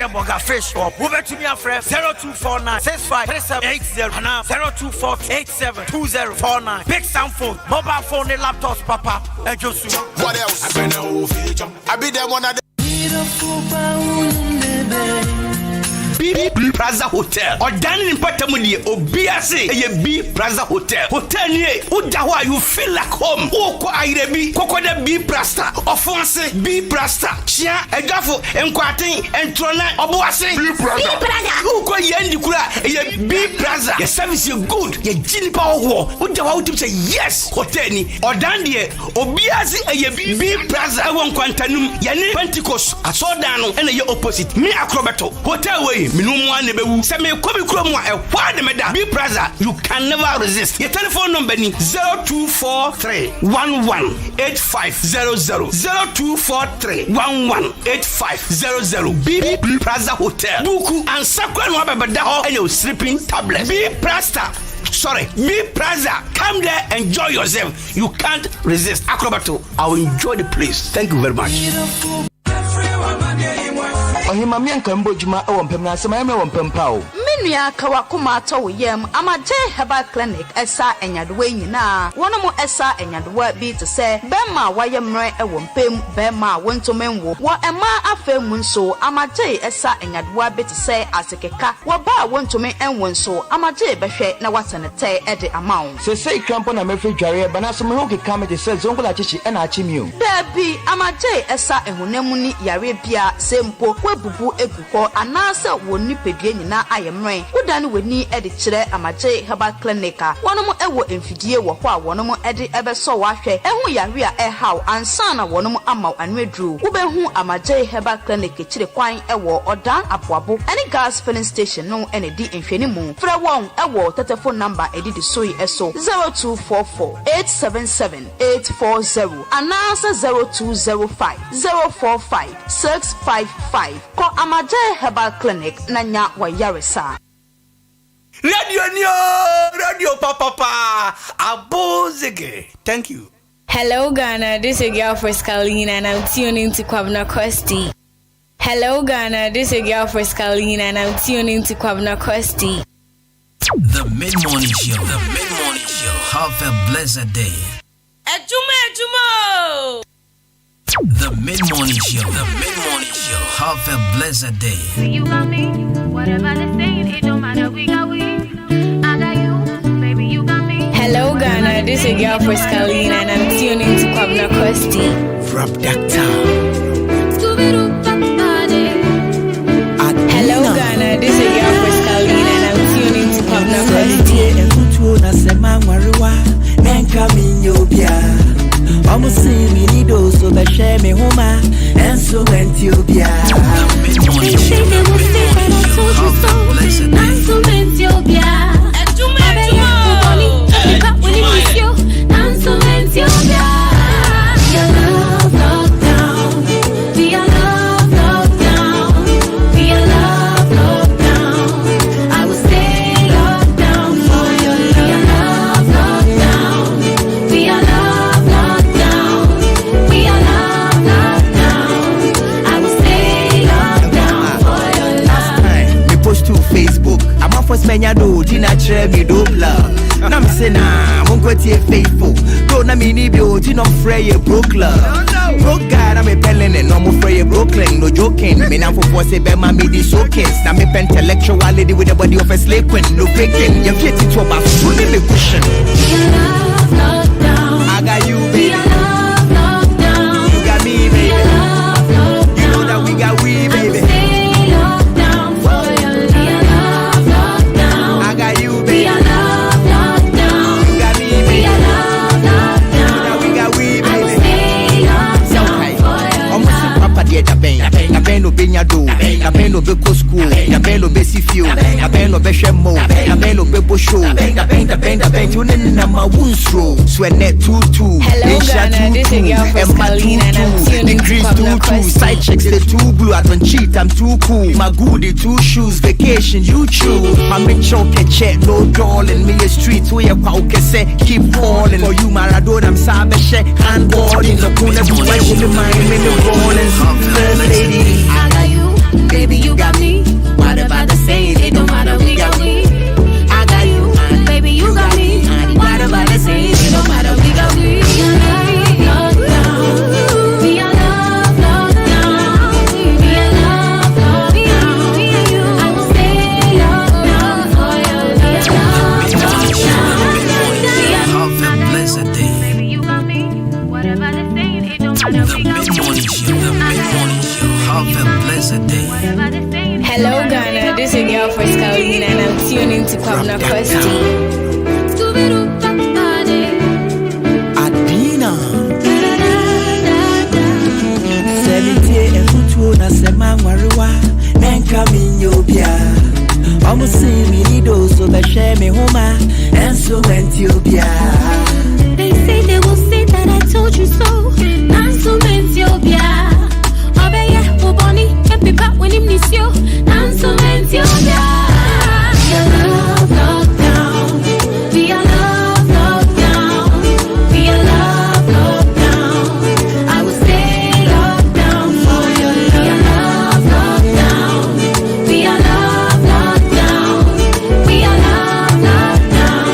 Boga Fish Shop. Move to me a friend 0249 653780 and 0248722049. Big sound phone, mobile phone, and laptops, Papa. And Josu. What else? I be there one of the B Plaza Hotel. Or dining in Patamuni or BSC B Plaza Hotel. Hotel near Udawa, you feel like home. Oko Irebi, Cocoda B Plasta, Offense B Plasta, Shia, Egafo, Enquatin, and Trona, Obuase, B Plaza. Uko Yendikura, B Plaza. Your service is good. Your Gini Power War. Udawa to say yes, Hotel or Dandy or BSC B Plaza. I want Quantanum, Yane Pentecost, I saw down and your opposite. Me Acrobato, Hotel Way. B Plaza, you can never resist. Your telephone number is 0243 118500 0243 B Plaza Hotel. Buku and Sakwan Wabadaho and your sleeping tablet. B Plaza. B Plaza. Come there, enjoy yourself. You can't resist. Acrobato, I will enjoy the place. Thank you very much. Ohima mianka mbojuma ewompemna sema yame wompempao Minua kawakuma ato yem amaje herbal clinic esa enyadewe nyina wonomo esa enyadewe bi te se bema wayemre ewompem bema wontomenwo wo ema afemu nso amaje esa enyadewe bi te se asekeka wo ba wontomen enwo nso amaje behwe na wasenete ede amawo se krampo na mefe dware bana so me ho keka me te se zongola chichi ena achimio dabi amaje esa ehunemu ni yare bia sempo bubu eguko anase woni pedue nyina ayemre udane weni ede kire amaje herbal clinic wonomo ewo emfidie wo ho a wonomo ede ebeso wahwe ehu yare a ehaw ansana wonomo amaw anwedru ubehu amaje herbal clinic kire kwan ewo odan aboabo ene gas filling station no ene di enhwani mu fra won ewo telephone number edidi soi eso 0244 877 840 anase 0205 045 655 ko amaje herbal clinic nanya wayaresa Radio Papa Abozege. Thank you. Hello Ghana, this is your girl for Scalina and I'm tuning to Kwabna Kwesti. Hello Ghana, this is your girl for Scalina and I'm tuning to Kwabna Kwesti. The Mid-Morning Show. The Mid-Morning Show. Have a blessed day. Ejumo! The Mid-Morning Show. The Mid-Morning Show. Have a blessed day. You got me. Whatever they saying, it don't matter. We got we. I got you. Baby, you got me. Hello Ghana, this is your girl for Scalina and I'm tuning to Kwabna Kwesti. Rap Doctor. Hello Ghana, this is your girl for Scalina and I'm tuning to Kwabna Kwesti. Almost see me need so but share me homa and so went you be They say they will stay, but I told you so. I'm so went you be I'm so went you be Your love lockdown. Be your love lockdown. Be your love lockdown. I will stay locked down for your love lockdown. Be your love. Facebook, I'm off for Spania do, Tina Trevi do love. Now me say nah, I'm going to faithful. Don't me need you, Tina Frey broke love. Broke God, I'm a pelling and no more Frey Brooklyn, no joking. Me now for force a bema me the showcase. Now me intellectual lady with the body of a slave queen, no faking. You're getting to about full of the cushion. I got you, baby. You got me, baby. You know that we got we, baby. No benya do, na ben no be go school, na ben no be si fio, na ben no be shemo, na ben no be bo show, na ben you na ma wunstro, sweat 22, hello Ghana, this is your girl for Scalina and I'm tuning to Kwabna Kwesti. Side checks they too blue, I don't cheat, I'm too cool, my goodie 2 shoes, vacation you choose, my make choke check, no darling, me a street where you can say, keep falling, for you Maradona, I'm sabeshe, handball in the corner, you watching the mind, in the ball and first lady. I got you. baby, you got me. Whatever they say, it don't matter, we got we. I got you, baby, you got me. Whatever they say, it don't matter, we got we. We are love, love down. We are love, love down. We are you. I will stay love down for you. We are love, love down. Have a blessed day. Baby, you got me. Whatever they say, it don't matter, we got we. The mid-morning show. Have a blessed day. Whatever they say. Hello Ghana, this is your girl for Scalina and I'm tuning to Kwabena Kwesti. Adina Selite efutu na sema ngwariwa Nenka minyobia Omu si minido so beshe me homa Enso mentiyobia. They say they will say that I told you so. Nanso mentiyobia. Obeye uboni happy back when him miss you. Nanso mentiyobia. Be a love lockdown. Be a love lockdown. Be a love lockdown. I will stay locked down for you. Be a love lockdown. Be a love lockdown. Be a love lockdown.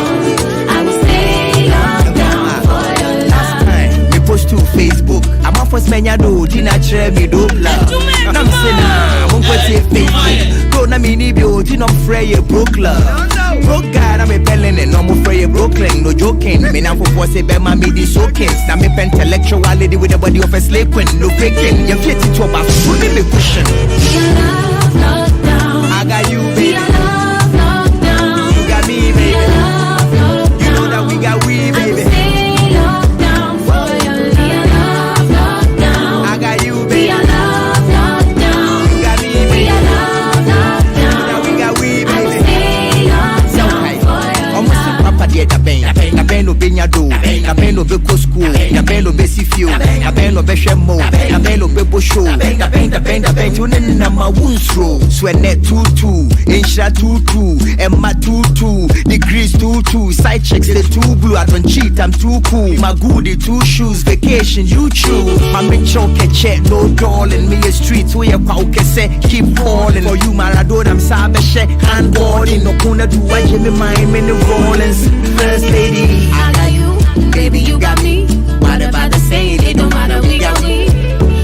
I will stay locked down for your love. Me post to Facebook. I'm off for Spenya do. Tina chere me do love. Nam sena. Mungo te Facebook. Go na mini bio. Tina frey broke love. Broke guy na me pelen and no more frey Brooklyn. No joking. Me na for force be my midi soaking. Na me intellectual lady with the body of a slave queen. No faking. You fit it to about full me cushion. Be a love lockdown. I got you, Be baby. a love lockdown. You got me, Be baby. a love lockdown. You know that we got we, I will baby. stay locked down for you. Be a love lockdown. I got you, Be baby. a love lockdown. You got me, Be baby. a love lockdown. Now we got we, I will baby. stay locked down for you. Almost papa dear da ben. Da ben no benya do. Da ben no be go school. Da ben no be si fio. Da ben no be shemo. Da ben no be bo show. Da ben. Tunen na ma wunsro. Swene tutu. Insha tutu. Emma tutu. Degrees tutu. Side checks the too blue. I don't cheat. I'm too cool. My goodie 2 shoes. Vacation you choose. My me choke check no darling. Me a streets where you pauke say keep calling. For you Maradona I'm sabe she handballing. No kuna do I Jimmy mine me the rollins. First lady. I got you, baby, you got me. Whatever they say, it don't matter, we got we.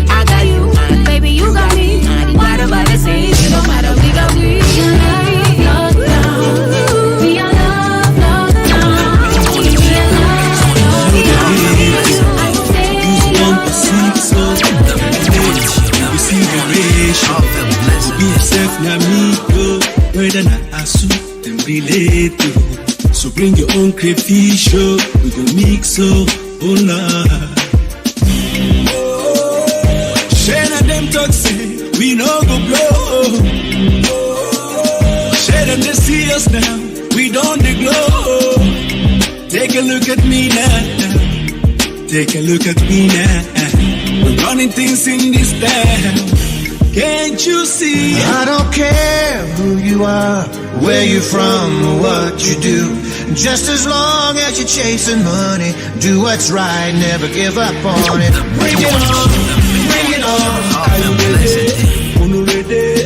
I got you, baby, you got me. Whatever they say, it don't matter, we got we. Be a love lockdown. Be a love lockdown. Be a love lockdown. I will stay locked down for you. Have a blessed day. So bring your own crayfish, oh, we go mix, oh, Lord. Share them talk, say, we no go blow. Share them to see us now, we don't dey glow. Take a look at me now, take a look at me now. We're running things in this town. Can't you see? I don't care who you are, where you're from, or what you do. Just as long as you're chasing money, do what's right, never give up on it. Bring it on, bring it on. Have a blessed day.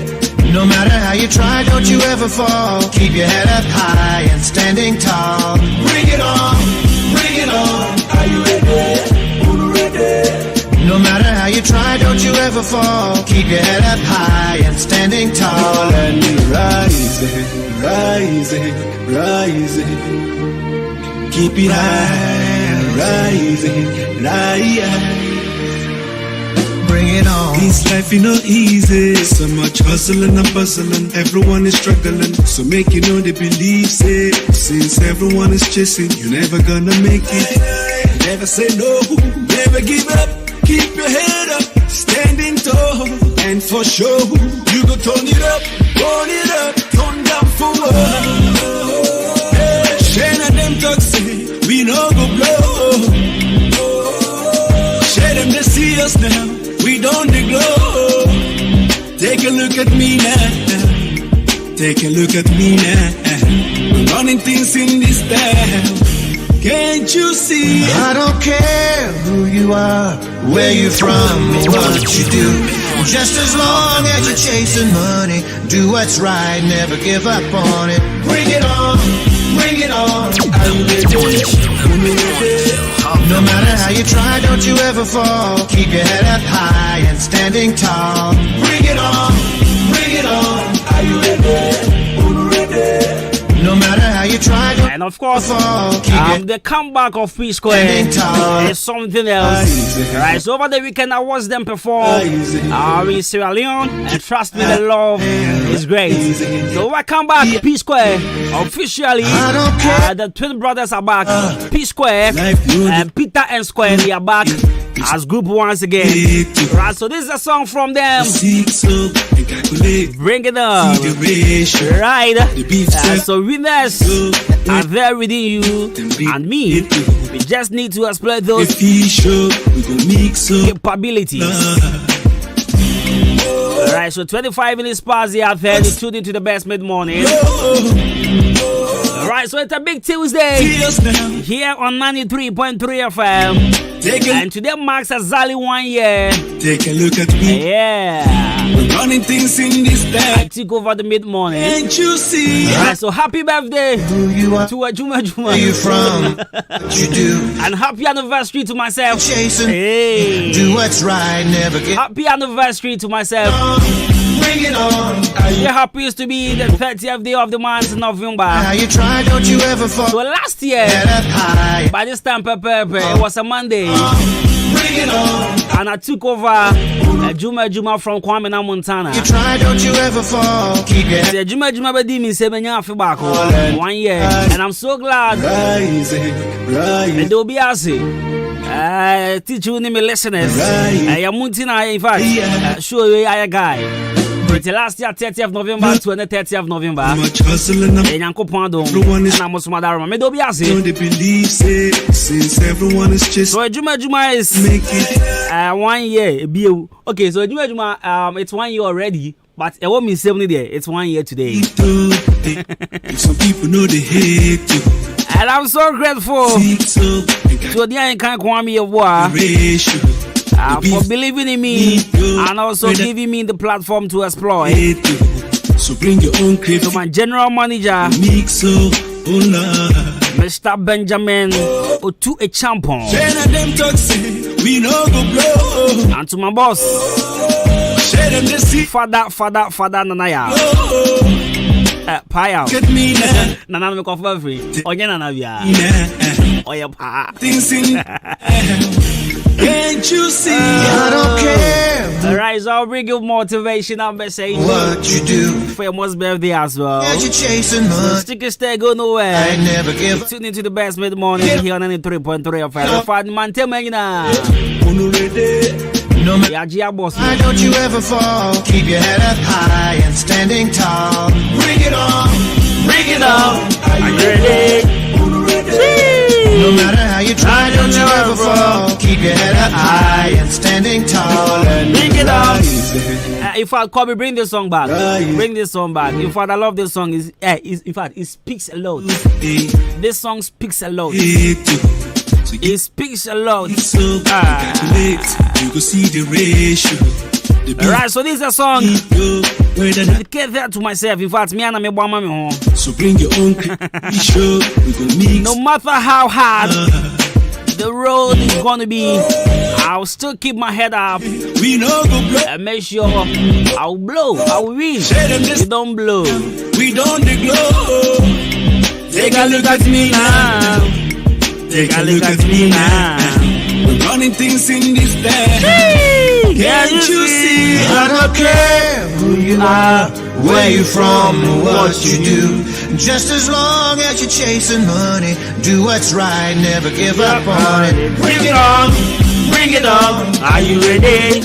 No matter how you try, don't you ever fall. Keep your head up high and standing tall. Bring it on, bring it on. Are you ready? No matter how you try, don't you ever fall. Keep your head up high and standing tall. And rising, rising, rising. Keep it high, rising, rising. Bring it on. This life is not easy. So much hustling and bustling. Everyone is struggling. So make you know they believe it. Since everyone is chasing, you're never gonna make it. Never say no, never give up. Keep your head up, standing tall. And for sure, you go turn it up, turn down for what? Hey, share them talk, say, we no go blow. Share them to see us now, we don't dey glow. Take a look at me now, take a look at me now. We're running things in this town. Can't you see? I don't care who you are, where you're from, or what you do. Just as long as you're chasing money, do what's right, never give up on it. Bring it on, bring it on. No matter how you try, don't you ever fall. Keep your head up high and standing tall. Bring it on, bring it on. Are you ready? No matter how you try, and of course, the comeback of P Square is something else. Right, so over the weekend I watched them perform in Sierra Leone, and trust me, the love is great. So welcome back, P Square. Officially, the twin brothers are back. P Square and Peter and Square, they are back as group once again. Right, so this is a song from them. Bring it on. Right. So winners are there within you and me. We just need to exploit those capabilities. Alright, so 25 minutes past the affair. You tuned into the best mid-morning. Alright, so it's a big Tuesday here on 93.3 FM. And today marks exactly 1 year. Take a look at me. Yeah. We're running things in this bag. I took over the mid-morning. Can't you see? Alright, so happy birthday to Ajuma Juma. Where you from? What you do? And happy anniversary to myself. Chasing. Hey. Do what's right, never get. Happy anniversary to myself. Bring it on. It happens to be the 30th day of the month of November. How you try, don't you ever fall. So last year, by this time, it was a Monday. Bring it on. And I took over Juma from Kwame Montana. You try, don't you ever fall. Keep it. The Juma Badi me 7 years back. 1 year. And I'm so glad. And they'll be asking. Teach you me listeners. Yamuntina, in fact, show you a guy. The last year, 30th of November to the 30th of November. And I'm also Madara. Me do be asking. Since everyone is just so Juma is 1 year. Okay, so Juma, it's 1 year already. But it won't mean 70 there. It's 1 year today. Some people know they hate you. And I'm so grateful to the Ankan Kwame of war for believing in me and also giving me the platform to explore. So bring your own crazy. To my general manager, Mr. Benjamin Otu Echampon. And to my boss, Father Nanaya. Paya. Nana me confirm free. Oye nana via. Oye pa. Can't you see? I don't care. Alright, so I'll bring you motivational message. What you do for your most birthday as well. As you chasing money. Stick and stay, go nowhere. I never give. Tune into the best mid morning here on 93.3 FM. Find man tell me now. No matter why don't you ever fall. Keep your head up high and standing tall. Bring it on, bring it on. Are you ready? No matter how you try, don't you ever fall. Keep your head up high and standing tall. Bring it on. In fact, Kobe, bring this song back. Bring this song back. In fact, I love this song. In fact, it speaks a lot. This song speaks a lot. It speaks a lot. You go see the ratio. Alright, so this is a song dedicated to myself. In fact, me and my mama me home. So bring your own show. No matter how hard the road is gonna be, I'll still keep my head up. We know go blow and make sure I'll blow. I'll win. You don't blow. We don't glow. Take a look at me now. Take a look at me now. We're running things in this bag. Can't you see? I don't care who you are, where you from, what you do. Just as long as you're chasing money, do what's right, never give up on it. Bring it on, bring it on. Are you ready?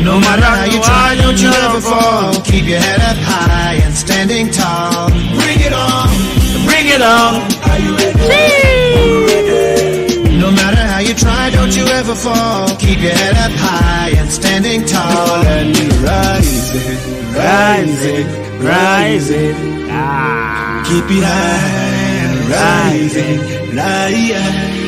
No matter how you try, don't you ever fall. Keep your head up high and standing tall. Bring it on, bring it on. Are you ready? No matter how you try, don't you ever fall. Keep your head up high and standing tall. And rising, rising, rising. Keep it high, rising, rising.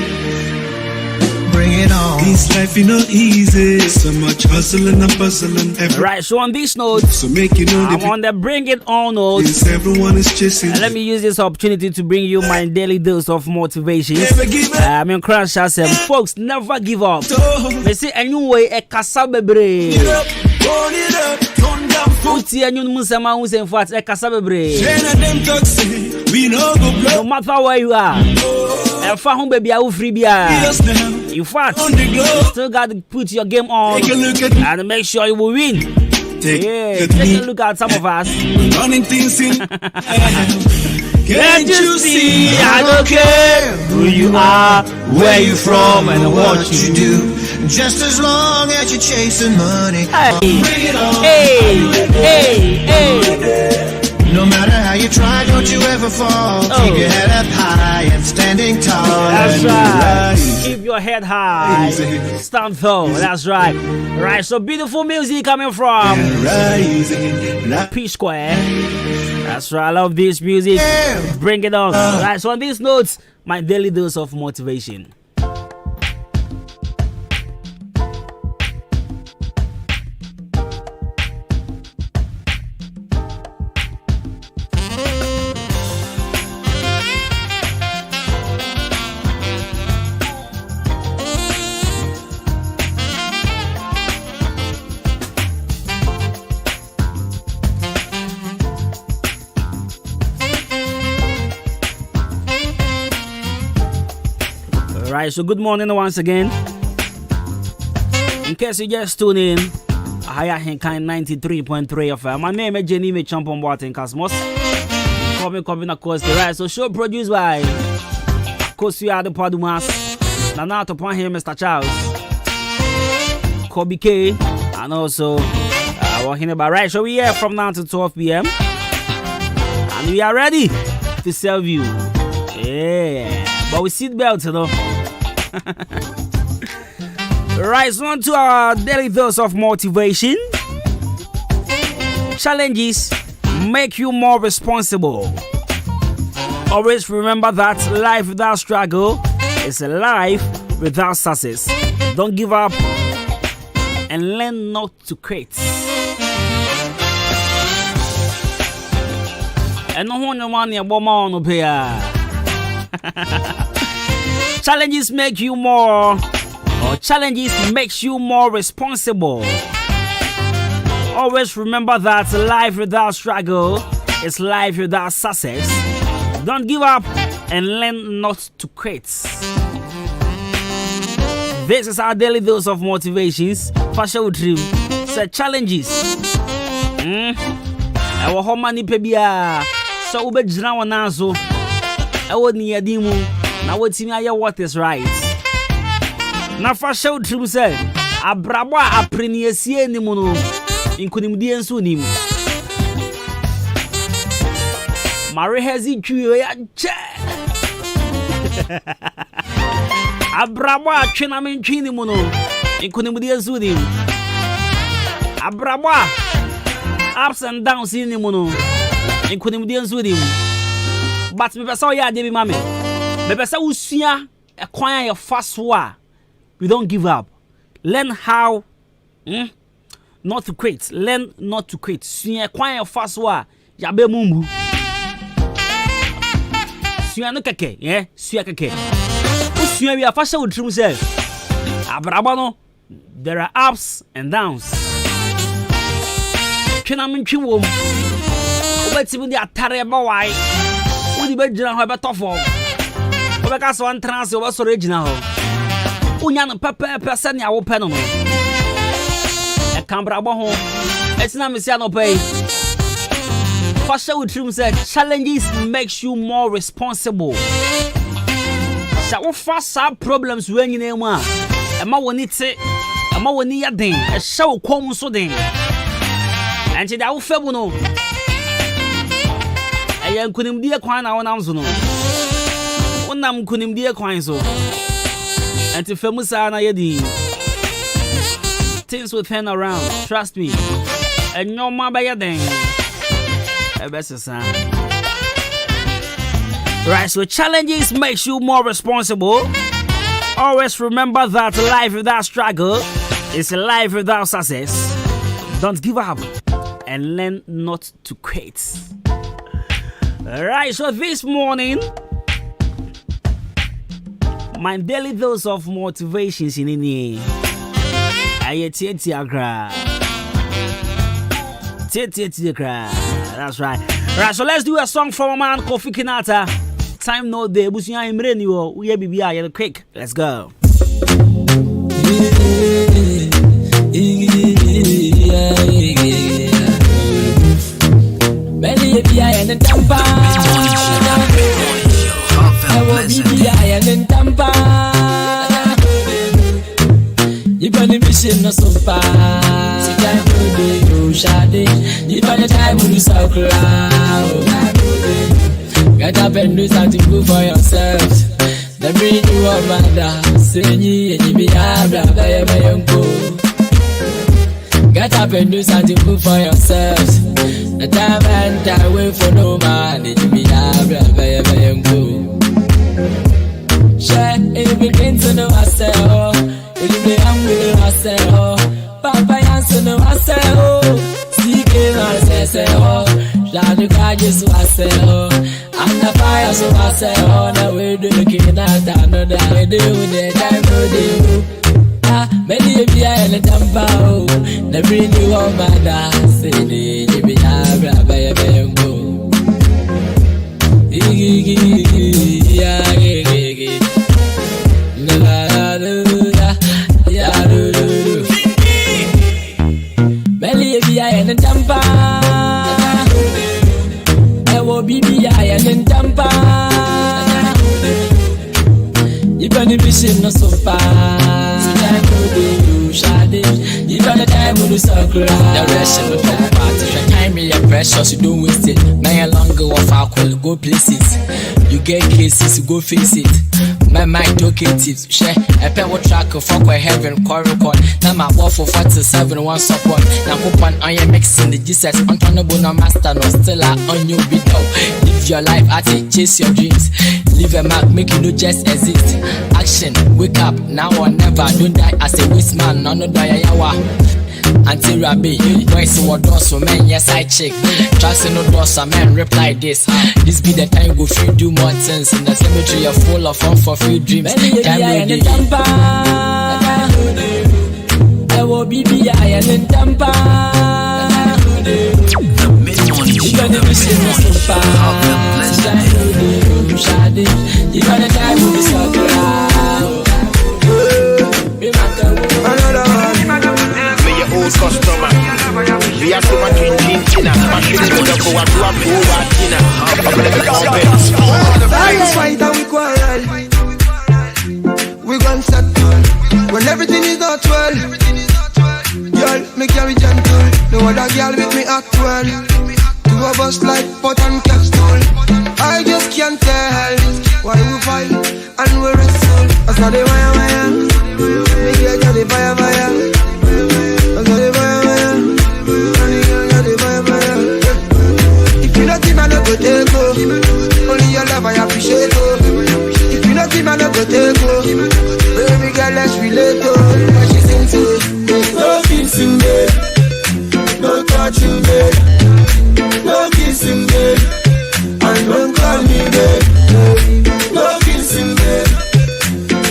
bring it on. This life you know easy, so much hustling and bustling. Right, so on this note, so make you know I'm on the bring it on note. Yes, everyone is chasing. Let me use this opportunity to bring you my daily dose of motivation. I'm in crash as folks, never give up. They say a new way a casabebre. No matter where you are, and for home baby, I will free beer. In fact, you still got to put your game on and make sure you will win. Take a look at some of us running things in. Can't you see? I don't care who you are, where you from, and what you do. Just as long as you're chasing money, bring it on. Hey. No matter how you try, don't you ever fall. Keep your head up high and standing tall. That's right. Keep your head high. Stand tall. That's right. Right. So beautiful music coming from P Square. That's right. I love this music. Bring it on. Right. So on these notes, my daily dose of motivation. Right, so good morning once again. In case you just tune in, Higher Henkai 93.3 FM. My name is Jenny Mechampon Boating Cosmos. Coming across the right. So show produced by Kosia the Padumas, Nanato upon here, Mr. Charles, Kobe K, and also walking about right. So we are from now to 12 p.m. and we are ready to serve you. Yeah, but we seat belts, you know. Right, so on to our daily dose of motivation. Challenges make you more responsible. Always remember that life without struggle is a life without success. Don't give up and learn not to quit. And no one money about no pay. Challenges make you more, or challenges makes you more responsible. Always remember that life without struggle is life without success. Don't give up and learn not to quit. This is our daily dose of motivations. Fashion dream. Say challenges. I will hold money pebia. So ube jina wanazo. I would near dimu. Now what's in your what is right? Now for show dream say abrabwa aprenyesie ni muno inkunimdi enso nim mare hezi twi ya che abrabwa atwena mentwi ni muno inkunimdi enso nim abrabwa ups and downs ni muno inkunimdi enso nim but me pesa ya de bi mame me pesa usua ekwan ya faswa. We don't give up. Learn how not to quit. Learn not to quit. Suya kwanya faswa yabe mumbu. Suya no keke, yeah? Suya keke. Suya we afasha with trim say. Abrabano, there are ups and downs. Kena mentwi wom. Obeti mu di atare ba wai. Odi be jina ho be tofo. Obeka so antrance obo so regina ho. Unyan papa person ya wo pe no no e kambrabo ho etina mesia no pay fashion with him said challenges makes you more responsible. Sa wo face problems when you name a ma woni te e ma woni ya den e sha wo kom so den anti da wo fabu no e yan kunimdie kwan na wonam so no wonam kunimdie kwan so. And if things will turn around, trust me. And no more by your thing. Right, so challenges makes you more responsible. Always remember that life without struggle is a life without success. Don't give up and learn not to quit. Alright, so this morning, my daily dose of motivations in here. That's right. Right, so let's do a song from a man Kofi Kinata. Time no day, Busia Imrenio. We are BBI quick. Let's go. Belly BBI and Tampa. BBI and Tampa. You got the mission no so far. See time to do shade. You got the time to do so cloud. Get up and do something good for yourself. The bring you up, mother. Say ye and you be abra, baby, uncle. Get up and do something good for yourself. The time and time wait for no man. You be abra, baby, uncle. Share it begin to know myself. It be hungry myself. Papa answer no myself. Seek it myself. Shall just myself. And the fire so I say, oh, no, we're looking at another day, the time no day. Ah, many of you are in the temple, the really want my dance, you be a baby, go. Many of you are in the temple. BBI and Tampa. You got the vision no so far. See time to do shade. You got the time to do so close. The rest of the party, your time is your precious. You don't waste it. Man, longer of alcohol, go places. You get cases, you go face it. My mind talkatives, share a pair of track of fuck where heaven, quarrel. Now my war for 47, one support. Now coupon on your mixing the Jesus, untonable no master, no still on your video. Live your life at it, chase your dreams. Leave a mark, make you no just exist. Action, wake up, now or never. Don't die as a waste man, no die yawa. Until Rabbi, voice what does so man, yes I check. Trust no doors, a man reply this. This be the time go free do more things in the cemetery of full of fun for few dreams. Time will be Tampa. I will be BBI and Tampa. The mid-morning show. You got the mission no so far. You got the time to be so cloud. Old customer, we are so much in Tina. Machine is going for what you are for. Tina, that's why we quarrel. We gon' settle when everything is not well. Girl, me carry gentle. No other girl with me act well. Two of us like pot and capsule. I just can't tell why we fight and we wrestle. I saw the wire. Me get the fire. If you not give, I no go take go. Only your love I appreciate go. If you not give, I no go take go. Baby girl, let's relate go. What she sing to? No kissing babe, no touching babe, no kissing babe, and don't call me babe. No kissing babe,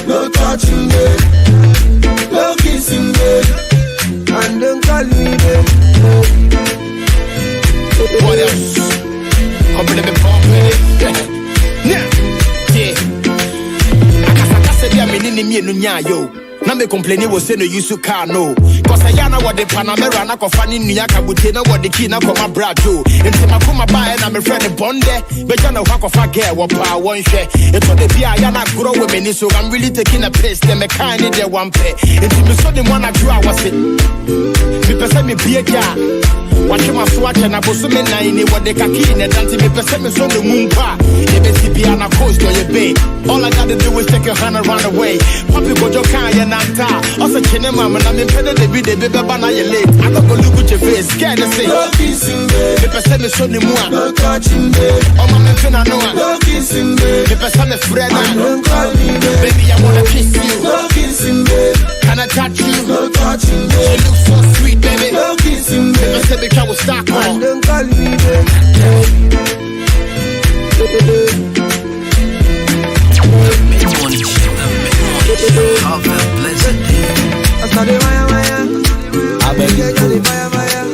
no touching babe, no kissing babe, and don't call me babe. What else? I'm gonna be bumping it. Yeah. I said, I'm in the yo. Now me complaining was saying no use to car no. Cause I know what the Panamera na kofani Nuyaka Butena what the key na koma brajo. Into my kuma buy and I'm a friend bonde. But you know how to forget what power one share. It's what the Pia Yana grow women so I'm really taking a piss. Them a kind in their one pay. Into me so the one I drew I was it. Me person me be a jar. Watch my swatch and I was so many what the kaki and dance me person me so the moon pa. They be Piana coast or your bay. All I gotta do is take your hand and run away. Papi go your car and also chinema and I'm impeded to be the baby banana late. I don't go look at your face, scared to say no kissing babe. The person is so the moon, no touching babe. Oh my man, I know no kissing babe. The person a friend. Don't call me, Baby, I wanna kiss you. No kissing, babe. Can I touch you? No touching, You babe. look so sweet, baby. No kissing, babe. If I say we can, we'll start on. Don't call me, babe. Mid-morning show. Have a blessed day. I saw the wire, wire. I beg you, the fire, fire.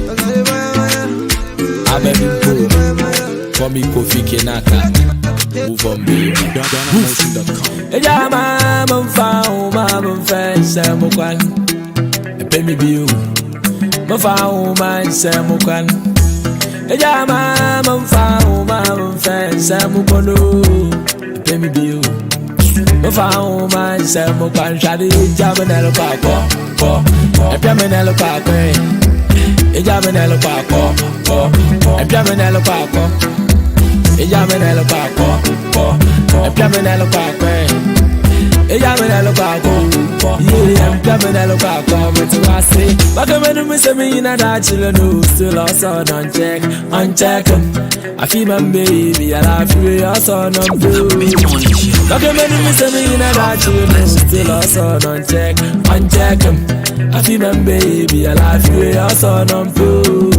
I saw the wire, wire. I beg you, for me, Kofi Kenaka. Move on, baby. Eja mama mfao mama mfense mukwan. Epe mi biu. Mfao manse mukwan. Eja mama mfao mama mfense mukono. Epe mi biu. Mfao manse mukwan. Shadi jamenelo pako po. Epe menelo pako. Eja menelo pako po. Epe menelo pako. Eja menelo pako po. Epe menelo pako. Eja menelo pako. Yeah, epe menelo pako. But I say, back when me say me inna that chillin', still also uncheck 'em. I feel my baby, and I feel your son on blue. Back when me say me inna that chillin', still also uncheck 'em. I feel my baby, and I feel your son on blue.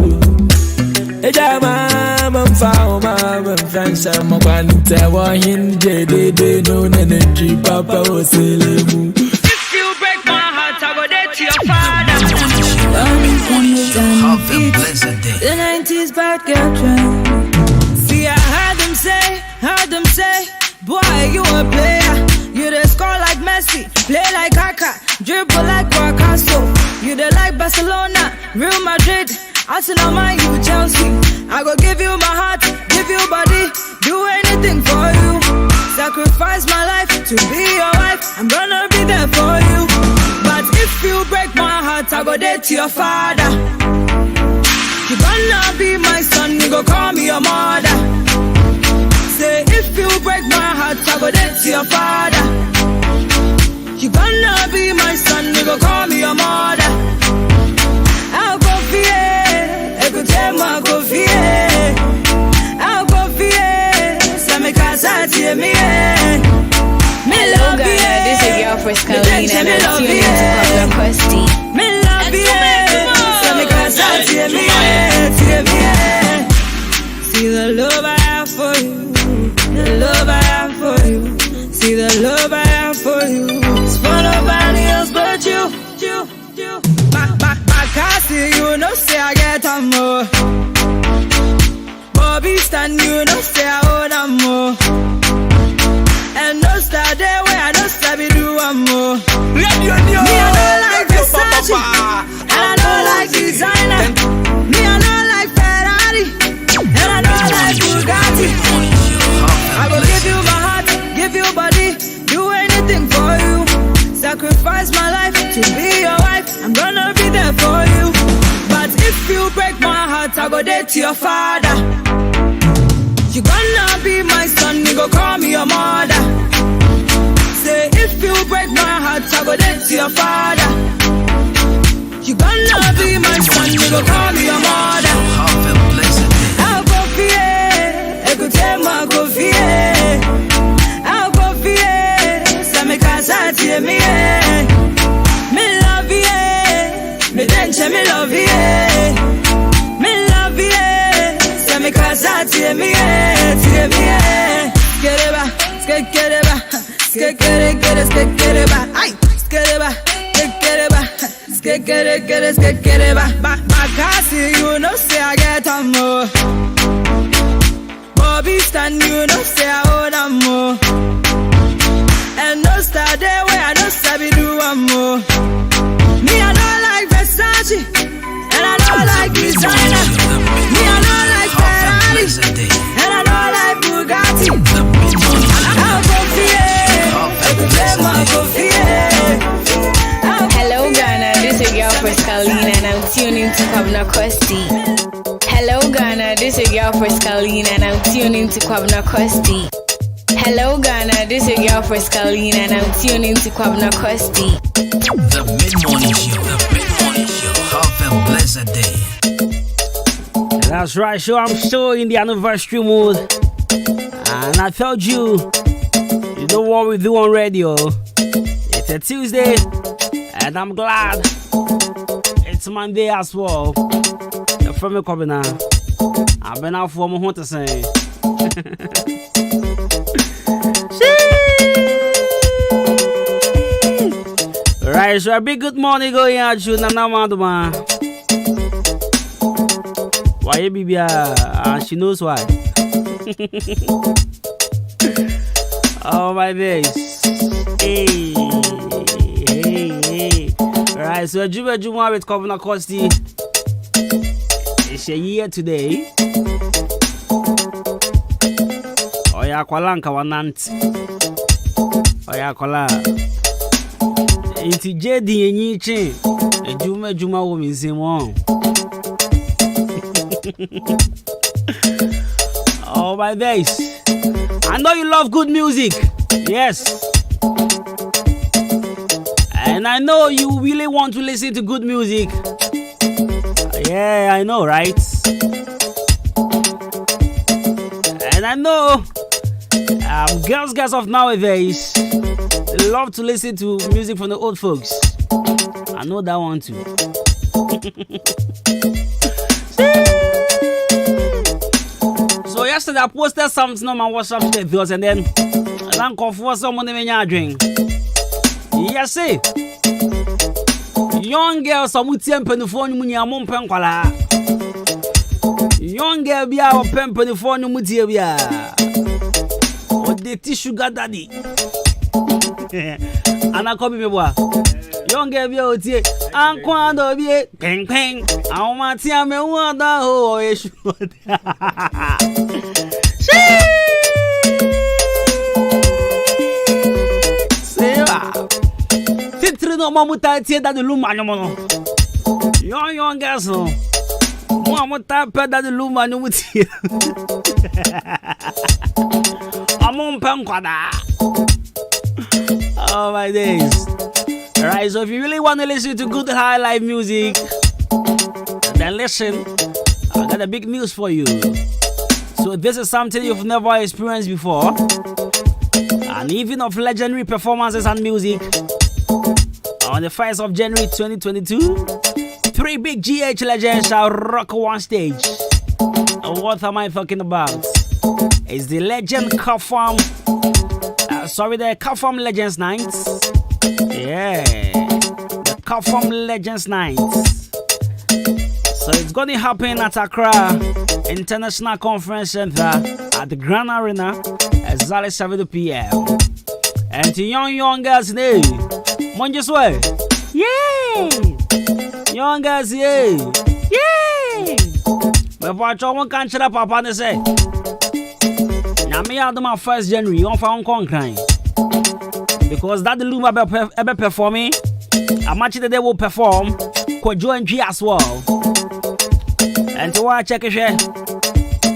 Eja mama mfao mama mfansha mkwante wa hindi de no energy papa oselemu. If you break my heart, I go dead to your father. Have a blessed day. The 90s bad girl trend. See, I heard them say, boy, you a player. You the score like Messi, play like Kaka, dribble like Picasso. You the like Barcelona, Real Madrid. Arsenal, Man U, Chelsea. I go give you my heart, give you body, do anything for you. Sacrifice my life to be your wife. I'm gonna be there for you. But if you break my heart, I go dead to your father. You gonna be my son, you go call me your mother. Say if you break my heart, I go dead to your father. You gonna be my son, you go call me your mother. I'll go fear, écoutez-moi, go fear. I'll go fear, ça me casse à tirer, Hello Ghana, this is your first Carolina and I'm tuning into Pablo Questi. Me love you, ça me casse à tirer, see the love I have for you, the love I have for you. See the love I have for you. It's for nobody else but you. My castle, you know, say I get a more. Bobby stand, you know, say I own a more. And no star there where I don't sabi do a more. Me, I don't like Versace, and I don't like designer. Me, I don't like Ferrari, and I don't like Bugatti. I will give you my heart, give you body, do anything for you. Sacrifice my life to be your wife. I'm gonna be there for you. But if you break my heart, I go dead to your father. You gonna be my son, you go call me your mother. Say if you break my heart, I go dead to your father. You gonna be my son, you go call me your mother. I'll go fear, écoutez-moi, go fear. I'll go fear, ça me casse à tirer, me love you, me dance, me love you, me love you, ça me casse à tirer, me skereba, skereba, skereba, skereba, ay, skereba, skereba, skereba, my castle, you know, say I get a more. Bobby stand, you know, say I own a more. And no star there where I don't sabi do a more. Me, I don't like Versace, and I don't like designer. Me, I don't like Ferrari, and I don't like Bugatti. I'll go Hello Ghana, this is your first Carolina and I'm tuning to Kwabena Questi. Hello Ghana, this is your first Carolina and I'm tuning to Kwabena Questi. Hello Ghana, this is your first Carolina and I'm tuning to Kwabena Questi. The Mid-Morning Show, the Mid-Morning Show. Have a blessed day. That's right, so I'm still in the anniversary mood. And I told you know what we do on radio. It's a Tuesday, and I'm glad it's Monday as well. From me coming now, I've been out for my to say. Right, so a big good morning going out to Nana Maduma. Why you be she knows why. Oh my days. Hey. Right, so Juba Juma with Governor Costi. It's a year today. Oya kwalanka wanant. Oya kwala. Inti jedi yenyi chin. Juma wo minzimo. Oh my days. I know you love good music. Yes. And I know you really want to listen to good music. Yeah, I know, right? And I know girls of nowadays love to listen to music from the old folks. I know that one too. So yesterday I posted something on my WhatsApp status and then I called for someone in my drink. Yes, see. Young girls are muting phone munya mumpen kwala. Young girl be our pen phone mutia. Or the sugar daddy. And I copy me boy. Young girl be out here. And quando be peng peng. I want to me what the whole issue. No mamuta tieda de luma no mono. Young girls no. Mamuta peda de luma no muti. Amon pankwada. Oh my days. Alright, so if you really want to listen to good high live music, then listen. I got a big news for you. So this is something you've never experienced before. An evening of legendary performances and music. On the 1st of January 2022, 3 big GH legends shall rock one stage. And what am I talking about? It's the Legend Kafam. The Kafam Legends Nights. Yeah, the Kafam Legends Nights. So it's going to happen at Accra International Conference Center at the Grand Arena at exactly 7 p.m. And to young girls, hey. Monjus way. Yay! Young guys, yay! Yay! But watch one can't shut up and say. Now me out my 1st January, you found crying. Because that the Lumba ever performing. A match that they will perform could join G as well. And to watch check it share.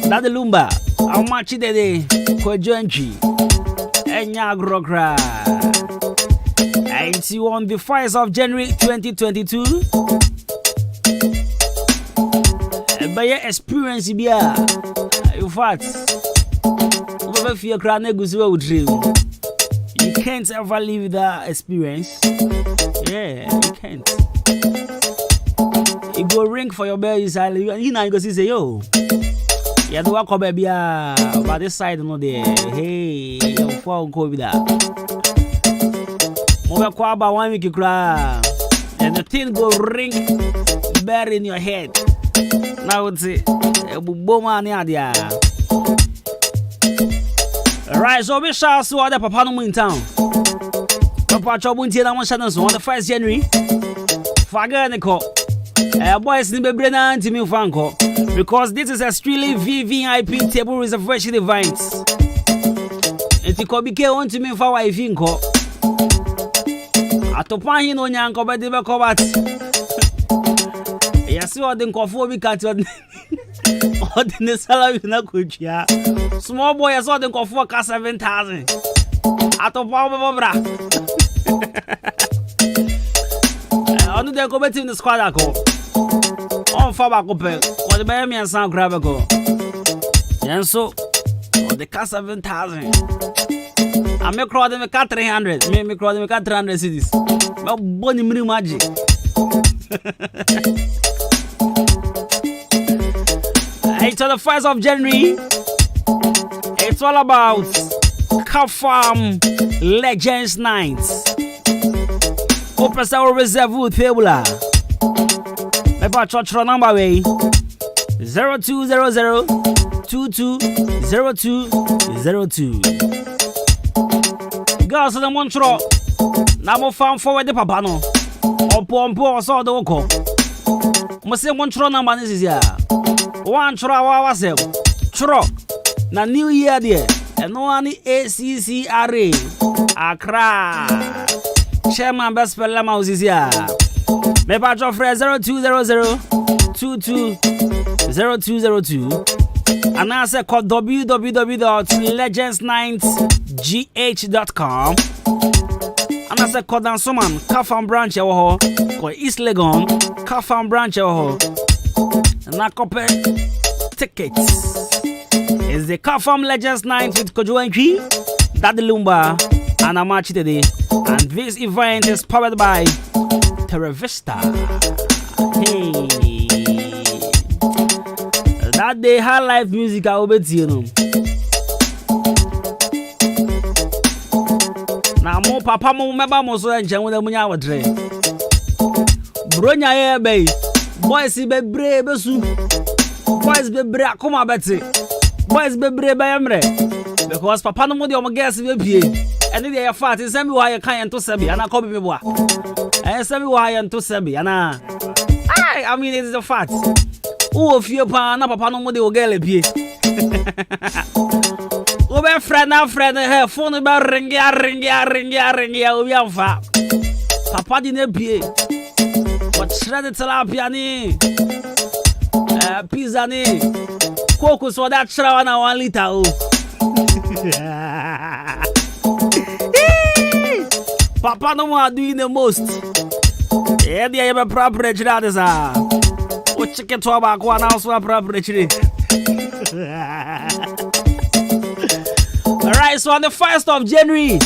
That the Lumba, a match that they could join G. And Yagro cry. And see on the 1st of January 2022, by your experience, in fact, you can't ever live that experience. Yeah, you can't. You go ring for your bell, you know, you go see, say, yo, you do walk baby, by this side, no, there. Hey, your phone call with that. Move kwa ba 1 week cry, and the thing go ring, bury in your head. Now it's it. Right, so we shall see what the Papa no in town. Papa Chobunti na one channel on the 1st January. Faganiko. Boys need be bring anti me fanko because this is a strictly VVIP table reservation event. Enti ko bi ke on to me fa wa ifinko. Atopan hin onyanko be de be ko bat. Yasi o de nkofo bi kat o de ne salary na kujia. Small boy yasi o de nkofo ka 7,000. Atopan be bra. Onu de ko beti in the squad ako. On fa ba ko pe. Ko de be mi ansan grab ko. Yenso or the car 7,000. I make crowd them car 300. Me crowd them car 300 cities. No bonny mini magic. It's on the 1st of January. It's all about Kafam Legends Night. Open Sour Reserve with Fabula. My church number way 0200 220202. Girls in the Montreal. Now found forward the papa no. Opo so the oko. Must say Montreal number is here. One tro was it. Tro. Na New Year there. And no one ACCRA. Accra. Chairman best fella mouse is here. Me patch of 0200 220202. And I say call www.legendsnightgh.com. And I say call down someone Kafam branch call East Legon Kafam branch and I copy tickets. It's the Kafam Legends Night with Kojuenki, Daddy Lumba, and Amachi today. And this event is powered by Terravista. Hey, that day high life music I will bet you know. Now more papa mo member mo so enche when munya wadre. Bronya ye bay. Boys be brave besu. Boys be brave akoma beti. Boys be brave by emre. Because papa no mo de o guess be pie. Ene dey fat say me why kan ento sebi ana ko be me boa. Say me why ento sebi ana. I mean it is a fact. Who fear pa na papa no mo de o girl pie. Obe friend her phone be ring ya obi amfa. Papa di ne pie. What shredded tilapia ni. Pizza ni. Coco so that shrawa na 1 liter oh. Papa no more doing the most. Yeah, they have a proper that is what chicken to about one house for proper. Alright, so on the 1st of January,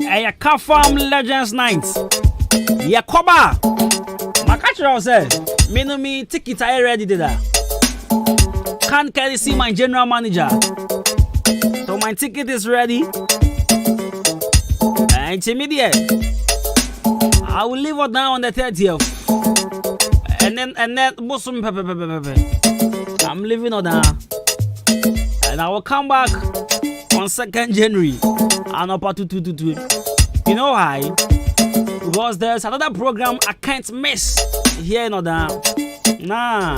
a Kafam Legends Night. Yakoba. My catcher said, me no me ticket I ready to that. Can't carry see my general manager. So my ticket is ready. And immediate. I will leave it now on the 30th. And then Muslim I'm leaving it now. And I will come back on 2nd January. And up to 2. You know why? Because there's another program I can't miss here in Oda. Nah.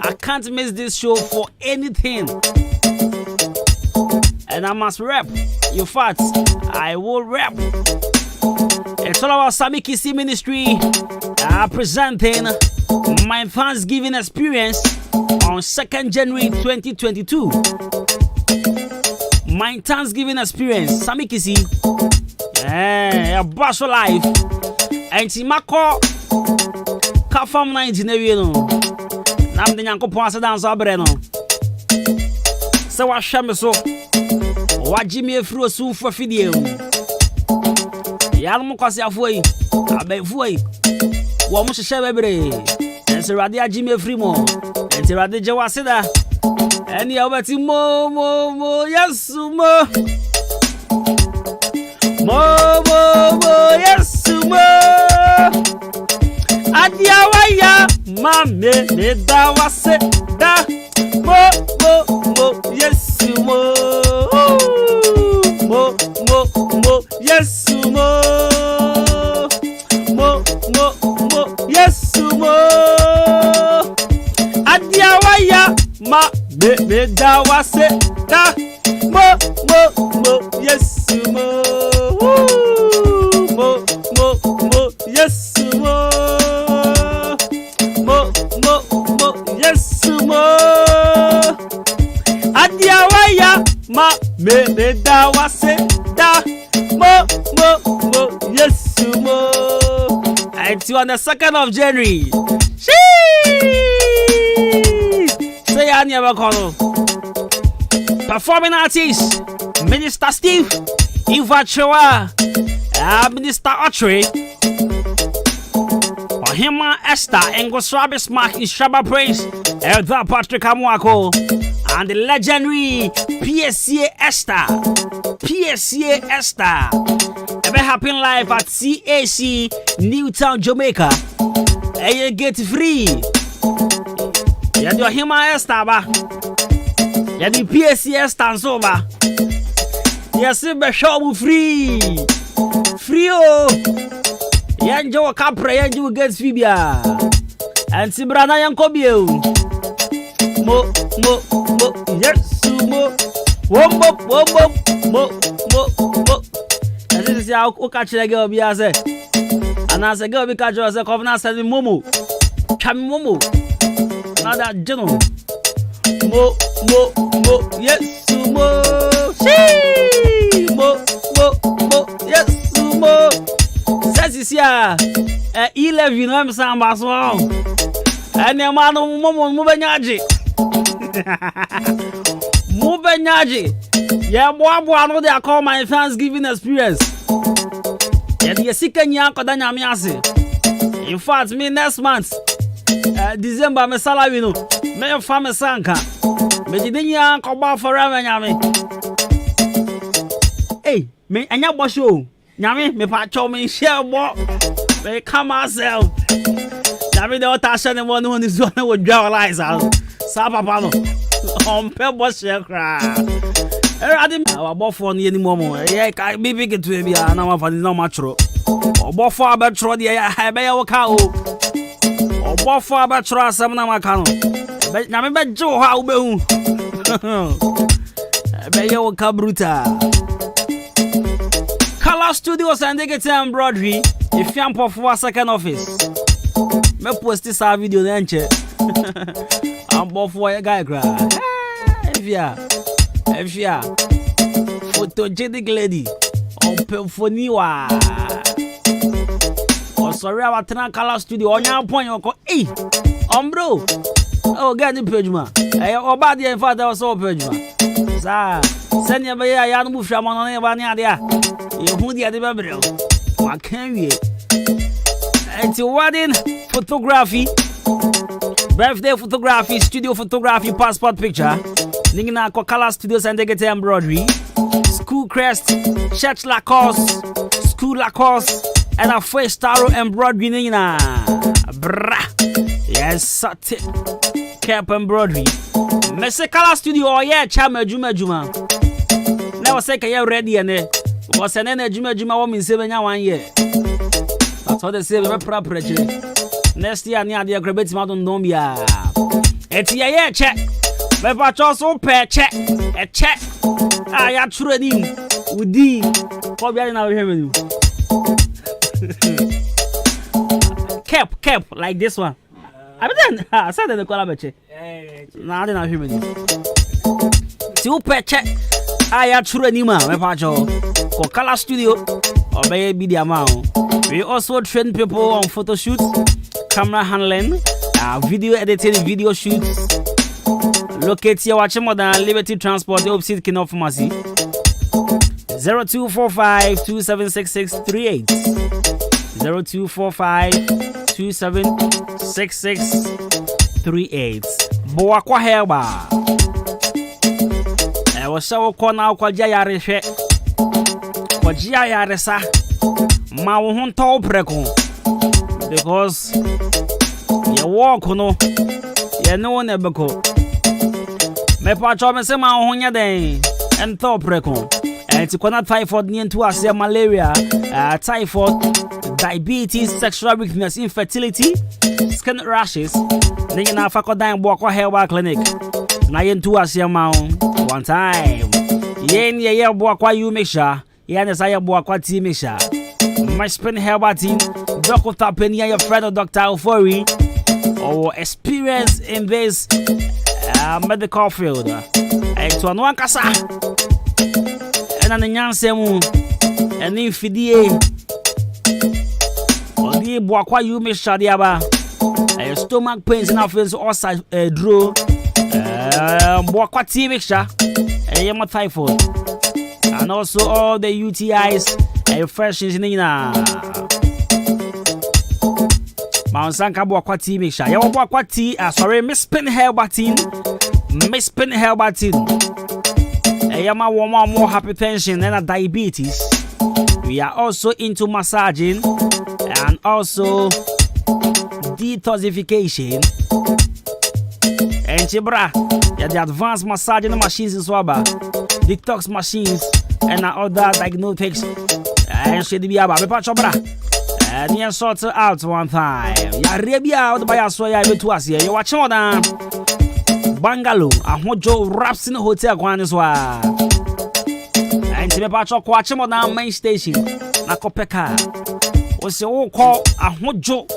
I can't miss this show for anything. And I must rap. You fat, I will rap. It's all about Sami Kisi Ministry presenting my Thanksgiving experience on 2nd January 2022. My Thanksgiving experience, Sami Kisi. A bash for life. And Timako Kafam 19 Nam the Yanko Pasa dance Abreno. So I shame so. What Jimmy through soon for video. Yalmo Cassia Fui, Abe Fui. What must share every day? And Seradia Jimmy Frimo, and Seradia Jawasida. And Yabati Mo, yes, Mo, yes, Mo. Adiawaya, Mamma, that was it. Mo, yes, Mo. Mo, yes, Mo. Yes, Mo. Adiawaya, ma, me, that was it. Mo, yes, Mo. Mo, yes, Mo. Mo, yes, Mo. Adiawaya, ma, me, that was it. Mo, yes, Mo. It's on the 2nd of January. Say I never call. Performing artist, Minister Steve, Eva Chewa, Minister Autry, Ohima Esther, Engos Rabis Mark, Ishaba Praise, Elder Patrick Amwako, and the legendary PSCA Esther. PSCA Esther. Ever happen live at CAC Newtown, Jamaica. And you get free. You do Ohima Esther, ba. You do PSCA Esther, so ba. You see the show free. Free, oh. You enjoy a capra, you enjoy get Fibia. And see, brother, you come Mo, yes, mo. Wombo, mo. As you see, I'll catch the girl, be as and as a girl, be catch us a covenant said Momo. Cham Momo. Not that general. Mo, yes, mo. She, mo, yes, mo. Says is here. 11, I'm Sam Baswell. And your man, Momo, Mubanyaji. Mubanyaji. Yeah, boy, they call my Thanksgiving experience. Yeah, the second year, in fact, me next month, December, my salary, no, may have farm a sanka. But you didn't come back forever, Yami. Hey, me and your boss, you, Yami, me patch me share what may come myself. Yami, the Otasha and one who is one would draw lies out. Sapapano on pebble share cry. I didn't have a for any more. Yeah, I be big to be an hour for the no matro. Or buffer about Trody, I may have a cow. Or buffer about Trust, some Namacano. But I remember Joe how boom. I bet you will come brutal. Color Studios and they get embroidery. If you am for a second office, me post this video then check. I'm both for a guy cry. If ya photogenic lady on Pelfoniwa. Oh, sorry, I was Color Studio on your point. Hey, bro. Oh, get the page, man. Hey, oh, bad, in fact, I was so page, man. Send your baby, I am moved from on there. You who the other baby? What can we? It's your wedding photography. Birthday photography, studio photography, passport picture. Ningina Color Studios and they get embroidery. School crest, church Lacoste, school Lacoste, and a face star embroidery. Ningina. Brah. Yes, sat cap embroidery. Mese Color Studio, oh yeah, chama Juma. Never say you're ready and it was an energy Juma woman 7 year. That's what they say, we're proper. Next year, near the Agrabet Mountain Dombia. It's yeah, check. But also pay check. A check. I am trading with the. What we are now hearing you. Cap, like this one. I said the collaboration. Now they're not hearing you. Two pay check. I am trading, my pacho. For Color Studio or baby the amount. We also train people on photo shoots. Camera handling, video editing, video shoots. Locate your watching more than Liberty Transport, the opposite King of Pharmacy. 0245 276638. 0245-276638. Boa kwa herba. Was so corner kwa jayare she. Kwa jayare sa. Ma won to preko. Because you walk no. You know nebeko. Me pa cho me se ma honya den. En to preko. And to connect typhoid ni into as malaria, typhoid, diabetes, sexual weakness, infertility, skin rashes. Then you na fako dan bo kwa health clinic. Na into as one time. Yen ye bo kwa you make sure. Yen is I bo kwa team make sure. My spin health team, Dr. Penny your friend Dr. Ofori, or experience in this medical field. To an kasa. And an yansemu and if fidie or the boakwa you miss shadiaba a stomach pains in our face or side draw boakwa tea mixture Yama typhoid. And also all the UTIs and infections in Nina. Mount Sanka Boaquati, make sure. Yawaquati, sorry, Miss Pin Hair Batin. Miss Pin Hair Batin. Yama one more hypertension and a diabetes. We are also into massaging and also detoxification. And Chibra, yeah, the advanced massaging machines in Swaba, detox machines, and other diagnostics. And should be about the patch of bra. And you sort out one time. Ya rebi out by a soya to us here. You watch on Bungalow, a Hojo Raps in the hotel, Guaniswa. And to the patch of Quachamo main station, Nakopeka. Was your call a Hojo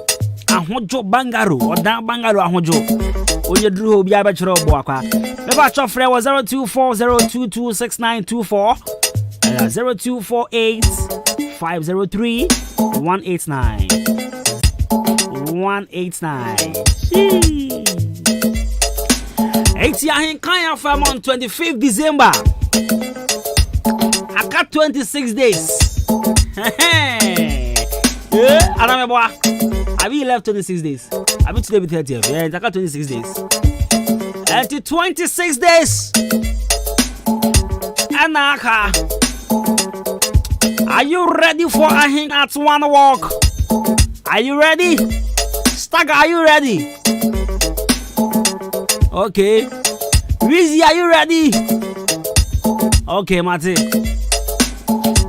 Bungalow or down Bungalow, a Hojo. When you drew be a bachelor of Boaka. The batch of friend was 0240226924 0248 503 189 189. 80 Kaya Farm on 25th December. I got 26 days. Yeah, I don't know. I be left 26 days. I be today be 30th. Yeah, I got 26 days. And to 26 days. Anaka. Are you ready for a hang at one walk? Are you ready? Stagger, are you ready? Okay. Rizzy, are you ready? Okay, Mate.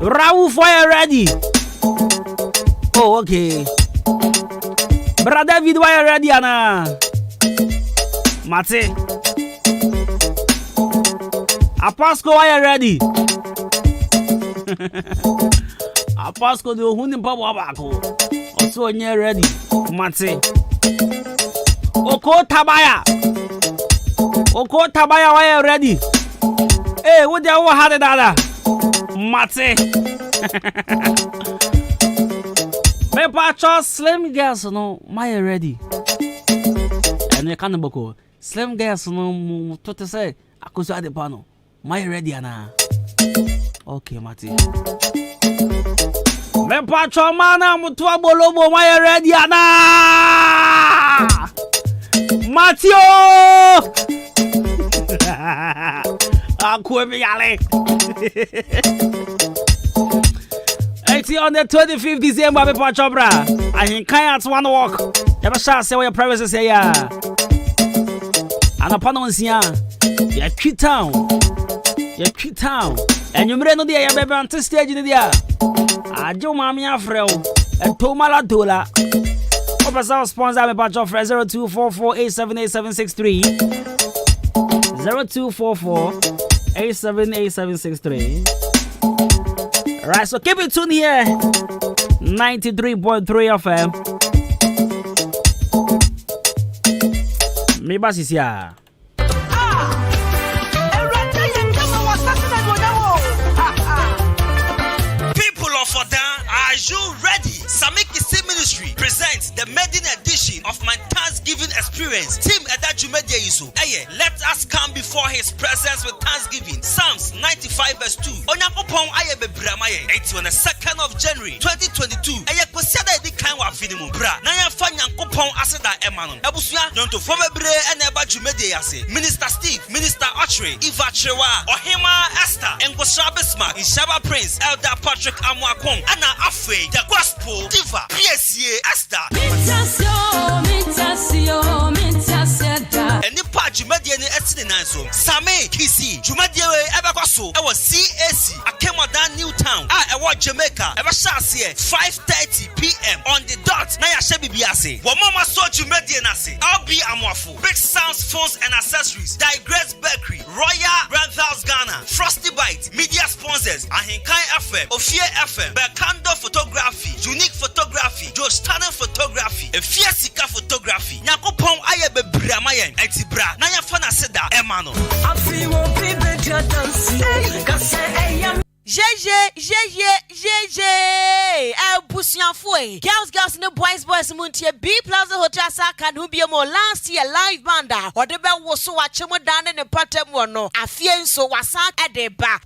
Raouf, are you ready? Oh, okay. Brother David, why are you ready, Anna? Mate. Apasco, why are you ready? Apasco, the Hunin Pabako. Also, you're ready. Mate. Oko Tabaya, why are you ready? Hey, what do you want, Dada? Mate. Me pacho slim girls no my ready. And you can't boko slim girls no to say akusu ade pano my ready ana. Okay, Mati. Me pacho mana mutu abolobo my ready ana. Matio. Aku me yale. On the 25th December, me patch bra. I can at one walk. Never shall say where your privacy say ya. And upon us ya, you're cute town. And you may know the air baby on the stage in the air. I do mammy afro and Tomala Dola. Opera sponsor me patch of 0244878763 0244878763. Right, so keep it tuned here. 93.3 FM. Me basis ya. People of Odan, are you ready? Samiki Sim Ministry presents the maiden edition of my Thanksgiving experience. Team Edajumedia Isu. Let us come before his presence with thanksgiving. Psalms 95 verse 2. Onyakopon aye bebramaye. It's on the 2nd of January 2022. Aye kwasiada edi kan wa finimu bra. Na ya fa nyankopon aseda emanon. Abusua nyonto fo bebre ene Edajumedia yase. Minister Steve, Minister Ochre, Eva Chewa, Ohima Esther, Engosha Bismarck, Ishaba Prince, Elder Patrick Amwakong, Anna Afwe, the Gospel Diva, PSA Esther. And the part Jumedia Estin Nanso, Same Kisi, Jumedia Ebacoso, our CAC, Akemodan New Town, I want Jamaica, ever shall see 5:30 p.m. on the dot. Naya Shebi Biase, Wamama saw Jumedia Nasi, I'll be Amwafu, Big Sounds, Phones and Accessories, Digress Bakery, Royal Brand House Ghana, Frosty Bite, Media Sponsors, Ahinkai FM, Ophia FM, Berkando Photography, Unique Photography, Joe Stanton Photography, Fiasica Photography, Nyakopon Ayabe Bramayan, Etibra, Naya Fana Seda, Emano. Busianfoy. Girls no boys muntie B Plaza Hotel Saka no be more last year live banda. Or the bell was so achemo down in the pattern no. Afien so wasak at the back.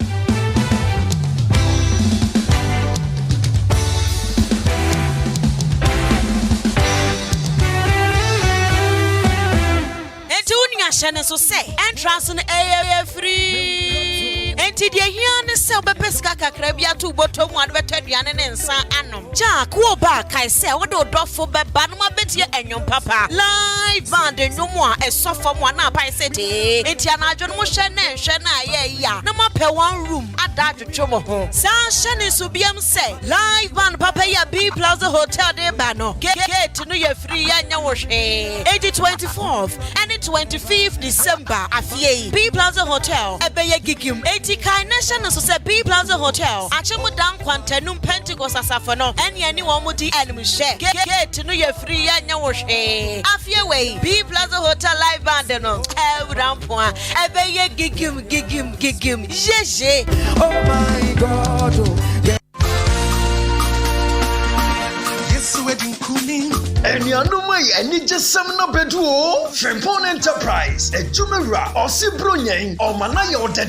Tunia Shannon so say entrance on area free. Enti de hian se obepeska kakra bia to bottom one betadiane ne nsa anom. Ja ko ba kai se wo do dofo beba no mabetie enwom papa. Live band enwom a esofo mo na pai sete. Enti anadwo no mo hwe na ye ya. Na mo pe one room ada dwotwo mo ho. Sa Shannon so biam say live band papa ya B Plaza Hotel de ba no. Gate no ye free ya nya wo hwe. 24th and 25th December afie B Plaza Hotel ebeye gigim 80 Kai Nation so say B Plaza Hotel achemu dan kwantanum Pentecost asafo no ene wo mudi enum hye gate no ye free ya nya wo hwe afie we B Plaza Hotel live band no ewrampo a ebeye gigim jeje. Oh my God, yes wedding cooling. And you know my any just seminar bedu Frimpon Enterprise a jumera or Sibronyan or Manaya or de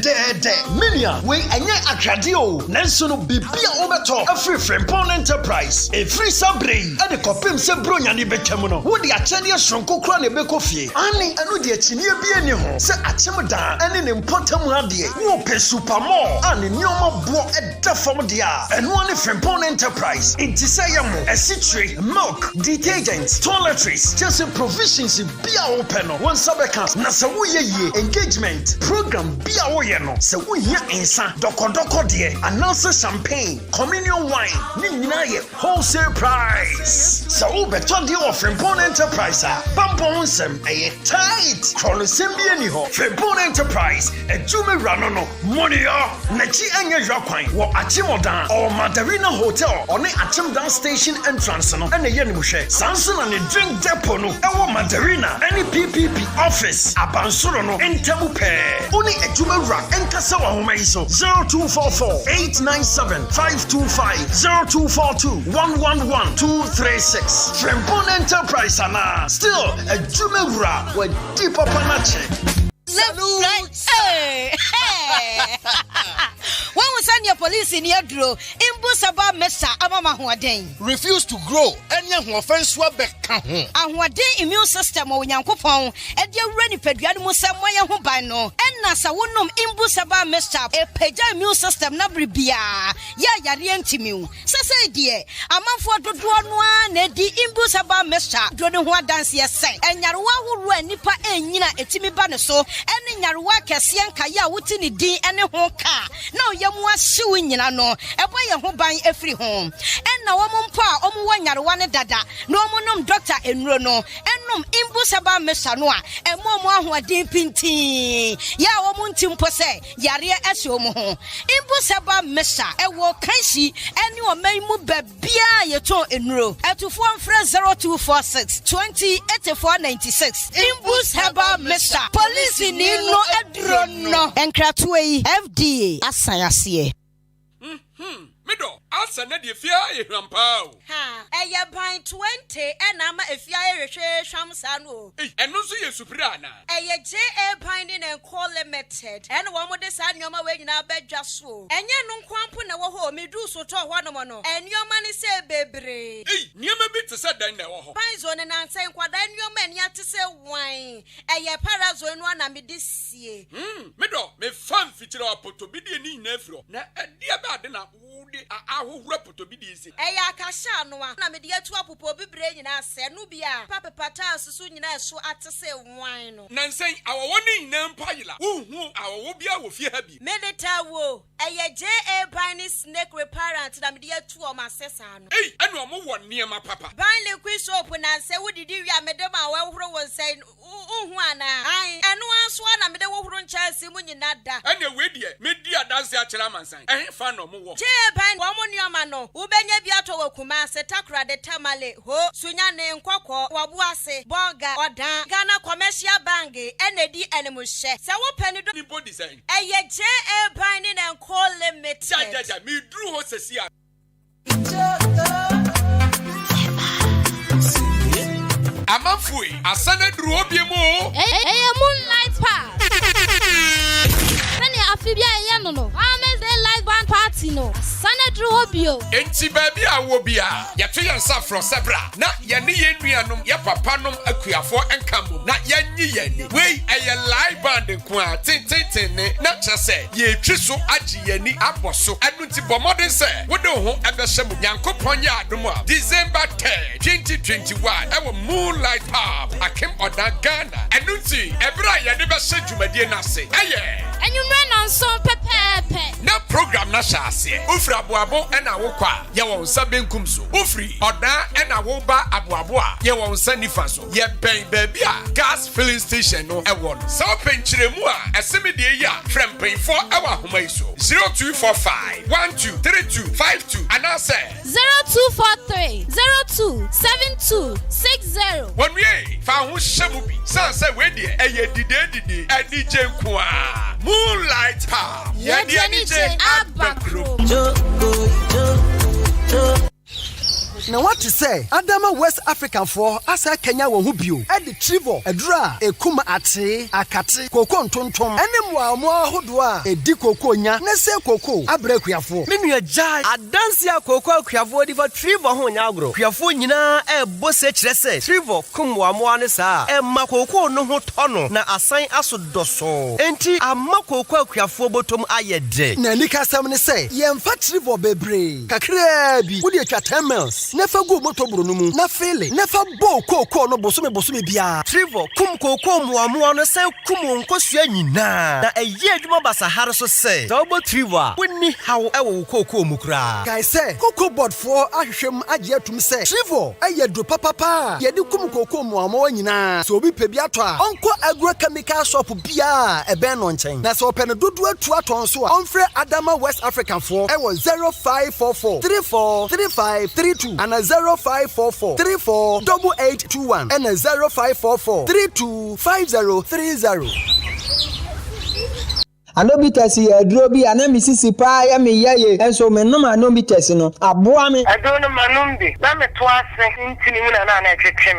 Minia we anya akradio Nelson Bibia Obeto a free Frimpon Enterprise a free sabre and a copim Sebronyan Becamono would the Achania Shonko Crane Becofi Annie and would the Achinia Bienio say Achimada and an important radie who pay super more and in Yoma Bo at Dafodia and one Frimpon Enterprise in Tisayamo a citrate milk detergents, toiletries, just provisions in Bia Open, one subacast, Nasawuye engagement program Bia Oyeno, Sawuya Insa, Doko dear, announcer champagne, communion wine, Ninaye, wholesale price. So beton the offering Frimpon Enterprise, Bamponsem, a tight, Chronosembianiho, Frimpon Enterprise, a Jume Ranono, Monia, Nachi Anga Jaquine, or Achimodan, or Mandarina Hotel, or the Achimdan Station entrance, and a Yenumushe. Samson and the drink depot no ewo Mandarina any PPP office abansoro no entamu pe oni ejuma ra enkasa wa homa iso 0244-897-525 0242-111-236 Frimpon Enterprise ana still ejuma ra with deeper panache. Hey. When we send your police in your draw, Imbusaba Mesa Amama Huaden. Refuse to grow, and young offense were back. And what day immune system or Yankopon, and your ready pediatric Samoya Hubano, and Nasa Wunum Imbusaba Mesa, a peja immune system Nabribia, Yarientimu. Sasa dear, a month for the one, Nedi Imbusaba Mesa, Dronua dance yes, and Yarwa who ran Nipa and Yina Etimi Banaso, and in Yarwa Cassian Kaya Wutini D and a honka. No, Yamwa suing in no, a boy who buying every home. And now Mumpa, Omuan Dada, no monum doctor in Rono, and num Imbusaba Mesanoa, and Momo who are deep in tea. Ya Omuntim Pose, Yaria Esomo. Imbusaba Mesa, a walk Kansi, and you may move Bia Yato in row. At to form fresh 0246 208496. Imbusaba Mesa, police in no Edrono, and Kratway FDA. Asayasiye. Mido, asa na di fia e hwampao. Ha, eye ban 20 enama efia e hwehwe hwamsa no. Eno so ye supira na. Eye JA ban ni Nko Limited. Ene wo mo de sa nyoma we nyina badwa so. Enye no nkwampo na wo ho medu so to ho no mo no. Enyoma ni se bebre. Nyoma bi te se dan na wo ho. Ban zo ne nansen kwada nyoma eni ate se wan. Eye parazo enu na me de sie. Mido, me fan fitira apoto bi de ni nyina afro. Na dia ba de na wo ahohura potobidi isi eya akasha no na me de atu apopo bibre nyina ase no bia papa pata susu nyina eso atese wan no nansen awowo ni nyina mpayila uhu awowo bia wo fie ha bi medeta wo eya JA Bani Snake Reparent na me de atu o masesa no enu omo wo niema papa ban liquid soap na se wodidi wi amede ma wo horo won sai uhu ana ai enu aso na me de wo horo nchase munyi nada. Anya we die, me di adanse a kyerɛ amansan. Ɛhe fa no mo wɔ. Je ban wo mo nneɔma no, wo benye bi ato wɔ Kumase Takra de Tamale, ho, sunya ne nkɔkɔ, wabu ase, bonga, odan, Ghana Commercial Bank, enedi enemuhye. Se wo pɛ ni do. Ni body say. Eye je ban ni na nko limited. Ja, me dru ho sesi a. Amafui, asana dru obie mo. Moonlight Park. Sani afibia ye no. Amazing live band party no. Asana dru obio. Enti baabi a wo bia, ye to yen safro sebra. Na ye ne ye nuanom, ye papa nom akuafo enkamom. Na ye nyi ye ni. Wei eye live band nko a tintintin ne. Na kyese ye twi so agi ye ni aboso. Anu nti bomodin se, wo de ho ebehye mu. Yankopon ya adom a December 10, 2021 ewo Moonlight Park, Akim Odan Ghana. Anu nti ebra ye de behye dwumadie na se. Eye Enyumre na nso pepepe. Na program na shase. Ufri abuabo ena wo kwa. Ye won sa benkum so. Ufri oda ena wo ba abuabo a. Ye won sa nifa so. Ye ben baby a gas filling station no e won. Sa penchiremu a esemi de ya frempin for ewa homa iso. 0245 123252 anase 0243 027260. When we fa ho shemu bi. San say we de eye dide edi jenku a. Moonlight Park. Yeah, DJ Abakro. Now what to say? Adama West African for asa Kenya wo hubio. Edi Trevor, Edra, Ekuma ate, akate, koko ntontom. Ene mo ahodo a edi koko nya, na se koko abre kuafo. Me nua jai adanse a koko akuafo di for Trevor ho nya agro. Kuafo nyina ebo se kire se. Trevor kum wa mo ane sa. E ma koko no ho tono na asan asodoso. Enti amma koko akuafo botom ayede. Na nika sam ne se, yemfa Trevor bebre. Kakra bi, wo de atwa 10 miles. Nefa go moto bro no mu na fele nefa bo koko no bosome bia Trevor kum koko muamu no se kum nkosua nyina na eye adwuma basahare so se Double Trevor woni hawo ewo koko mu kra guys say koko board for ahwehwem age atum se Trevor eye do papa ye de kum koko muamu nyina so obi pe bi ato a onko agrochemical shop bia e ben no nchen na so pe no dodo atu aton so a onfre Adama West African for ewo 0544 343532 and a 0544 348821 and a 0544 325030. Anobites ye drobi ana misisi pa ya me yaye enso me no anobites no aboa me adono manumbi na me to ase ntini mu na etwetwe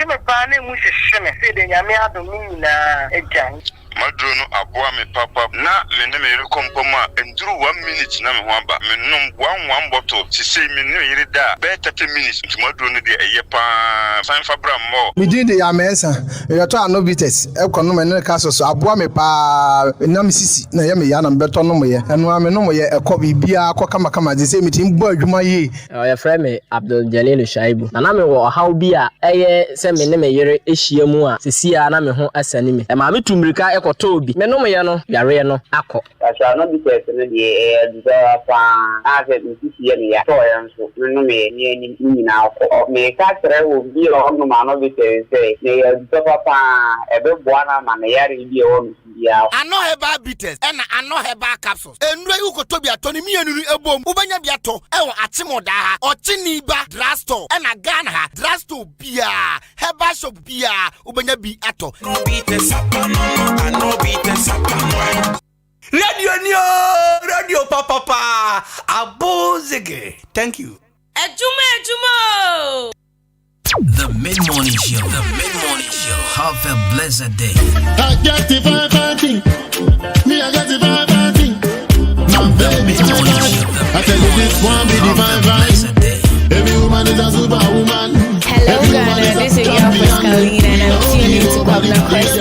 me pa na mu hwehwe me se de nyame adom nyina ejan Madrono aboa me papa na me ne me rekompoma enduru 1 minute na me ho aba me nom 1 bottle ti say me ne yiri da be 30 minutes nti madrono de eye pa san fabra mo me din de ya mensa e to anobites e kono me ne ka so aboa me pa na misisi na ye me ya na beto no mo ye eno ame no mo ye e ko bibia ko kama de say me tin bo adwuma ye ya frɛ me Abdul Jalil Shaibu na me wo haw bi a eye se me ne me yere ehia mu a sesia na me ho asani me e ma me tumrika Tobi menom ye no yare no akọ asa no bi tese no de do fa ase nsisi ye ne ya to ya nso menom ye ni nyina akọ me ka tere wo bi o no ma no bi tese ne ya do papa ebe boa na ma ne yare bi e wo ya ano heba bitters na ano heba capsules enura yu ko tobi atoni mienu ebom ubanya bi ato e wo atemoda ha ochini ba drugstore na Ghana ha drugstore bia heba shop bia ubanya bi ato no bitters no bitters Radio papa abozege. Thank you. Ejumo. The Mid-Morning Show. The Mid-Morning Show. Have a blessed day. I got the vibe thing. Me, I got the vibe thing. My baby, I tell you this one be the vibe. Every woman is a superwoman. Hello, Ghana. This is your first Kalina, and I'm tuning into Kwabena Kwesti.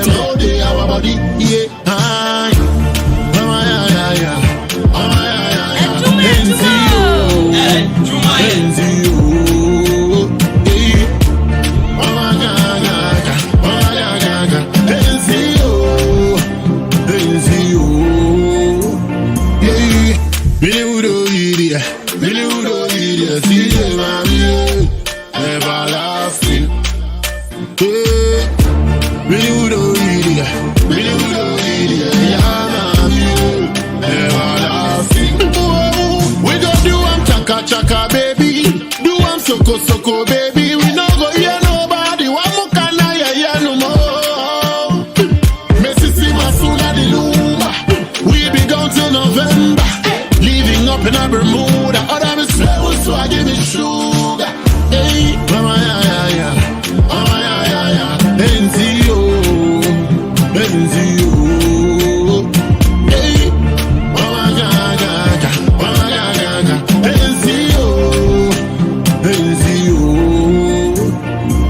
Everlasting. soko, baby. We no go hear nobody. One more can I hear no more. Mississippi, Masuna, the Luma. We be gone till November. Living up in a Bermuda. Other me slow, so I give me sugar. Hey, mama, yeah. Mama, yeah. NZO. Hey, mama, yeah. Mama, yeah. NZO.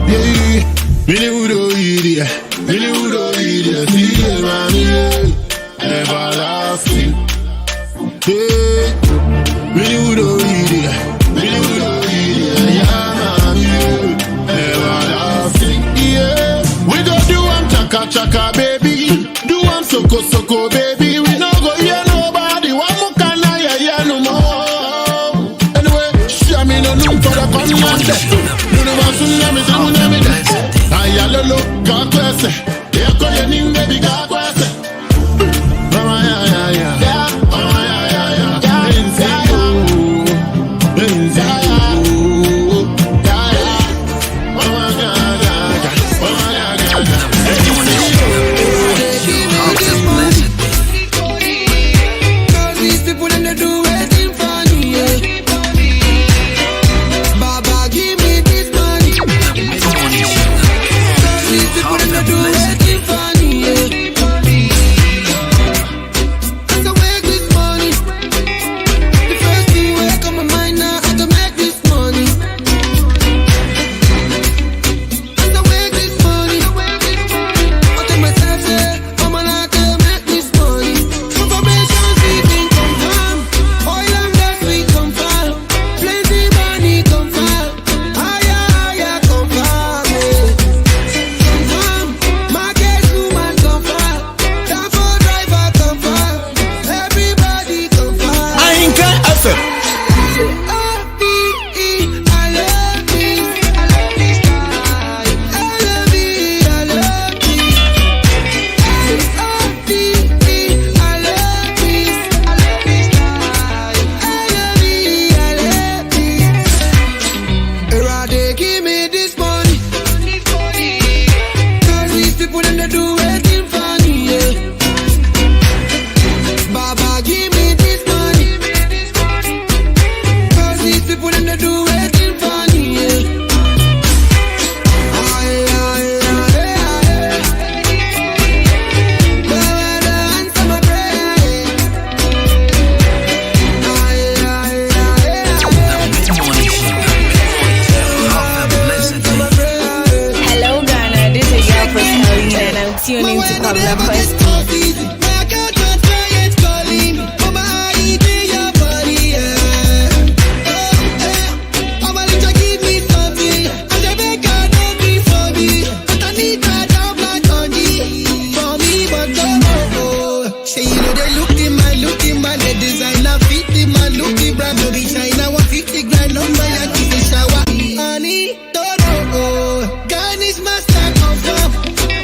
Yeah. Billy Udo Idia. See you, mommy. Everlasting. Hey. Billy Udo Idia. Yeah, mommy. Everlasting. Yeah. We go do chaka, baby. Do soko, baby. We no go hear nobody. One more can I hear no more. Anyway, share me no room for the command. You know what tsunami. Ayalolo, God bless it. Yeah, call your name, baby, God bless it. Mama, yeah. Mama, yeah. Benziyo. Mama, These people and they do waiting for me. Baba, give me this money. These people and they do waiting for me. As I make this money, the first thing wake on my mind now, I can make this money. As I make this money, I tell myself, I'm gonna make this money. Information seeking confirm, oil and gas we confirm, plenty money confirm, higher confirm, confirm, market woman confirm, transport driver confirm, everybody confirm. I ain't got effort. Give me this money. Cause these people them they do waiting for me. Baba, give me this money. Cause these people them they do waiting for me. Answer my prayer. Hello Ghana, this is your first Carolina and I'm tuning to Pablo Questi. Say you know they looking man, the designer fit the man, looking brand no be China, 150 grand on my Yankee the shower. Honey, don't know, garnish master confirm,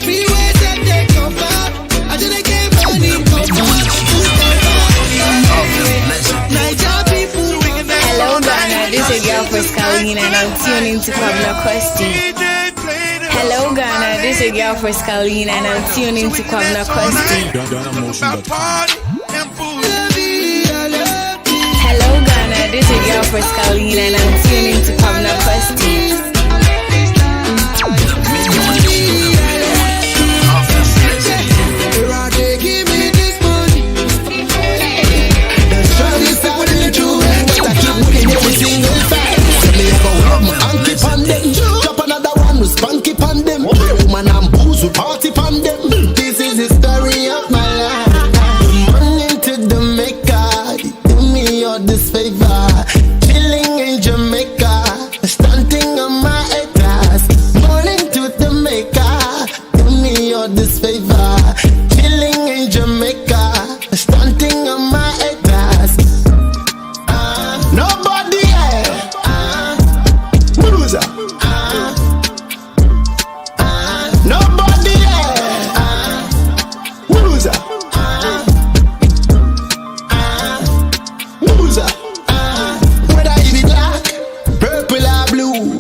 freeway set they confirm, I just get money confirm. Hello Ghana, this is your first Carolina and I'm tuning to Pablo Questi. Hello Ghana, this is your first Carolina and I'm tuning to Pablo Questi. Hello Ghana, this is your first Carolina and I'm tuning to Pablo Questi. Give me this money. These people in the Jew, but I keep winning every single time. Me have a monkey pan them, drop another one with spunky pan them. Woman and booze with party pan them. This is the story of my life. Morning to Jamaica, do me all this favor. Chilling in Jamaica, stunting on my ass. Morning to Jamaica, do me all this favor. Chilling in Jamaica, stunting on my ass. Nobody else. Bulldozer. Nobody else. Bulldozer. Bulldozer. Whether you be black, purple or blue,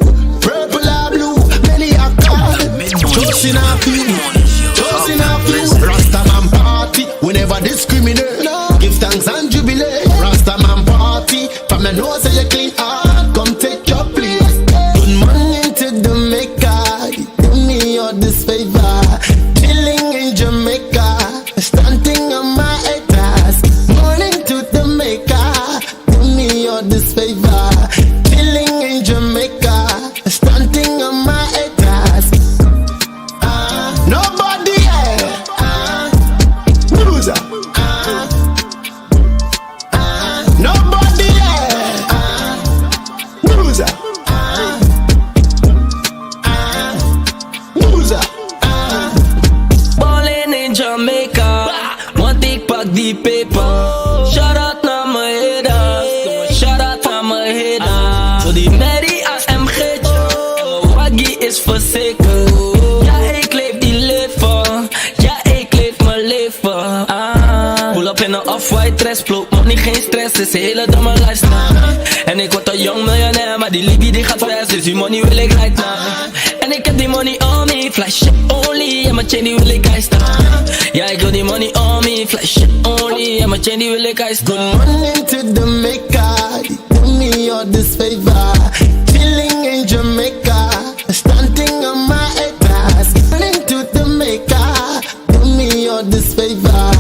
for. Pull up in een off-white dress, float money, geen stress, is een hele domme lifestyle. En ik word een jong miljonair, maar die liefie die gaat fast, dus die money wil ik right now. En ik heb die money on me, flash it only, en mijn chain die wil ik geisten. Ja, ik wil die money on me, flash it only, en mijn chain die wil ik geisten. Good morning to the maker, do me all this favor. Chilling in Jamaica, standing on my ass. Good morning to the maker, do me all this favor.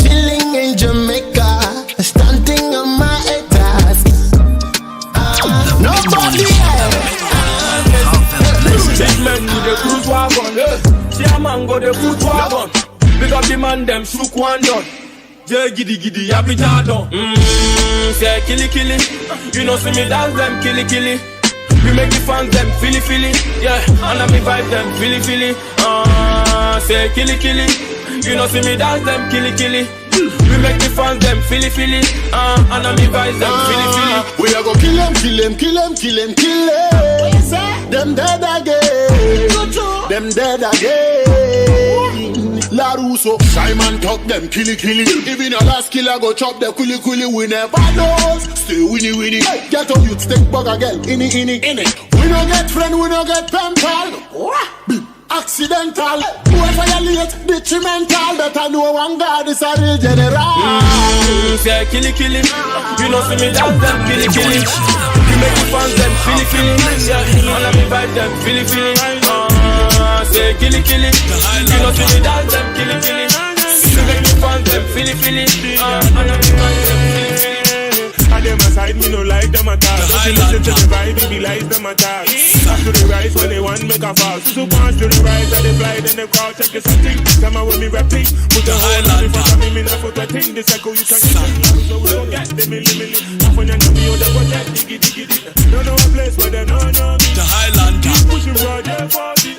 Chilling in Jamaica, standing on my ass. Nobody else. Big men with the cruise wagon, see man go the foot wagon. Big up the man them shook one done. Jay giddy giddy happy jadon. Say killy killy, you know see me dance them killy killy. We make the fans them feely feely, yeah. And I me vibe them feely feely. Say killy killy, you know see me dance them killy killy. We make the fans them feely feely, and I me vibe them feely feely. We are go kill them, kill them, kill them, kill them, kill them. Them dead again, them dead again. La Russo, Simon talk them killy killy. Even a last killer go chop the kuli kuli. We never knows, stay winnie winnie. Get on youth, stick bug again, inni inni inni. We no get friend, we no get pen pal. Accidental, boy violate, detrimental. Better know one God is a real general. Say killy killy, you know see me dance them killy killy. You make the fans them feely feely, yeah. And I me vibe them feely feely. Say killy killy, you know see me dance them killy killy. You make the fans them feely feely, and I me vibe them feely feely. And them aside, me no like them attack. Don't you listen to the vibe, it be lies them attack. Back to the rise when they want make a fall. So pass to the rise, and they fly, then they call, check this thing. Come on with me rapping, put the whole lot in front of me, me not put a thing. This echo you can get, so we don't get the milli. Half when you know me, oh, they go that diggy diggy diggy. Don't know a place where they don't know me. The Highland keep pushing road, yeah, for me.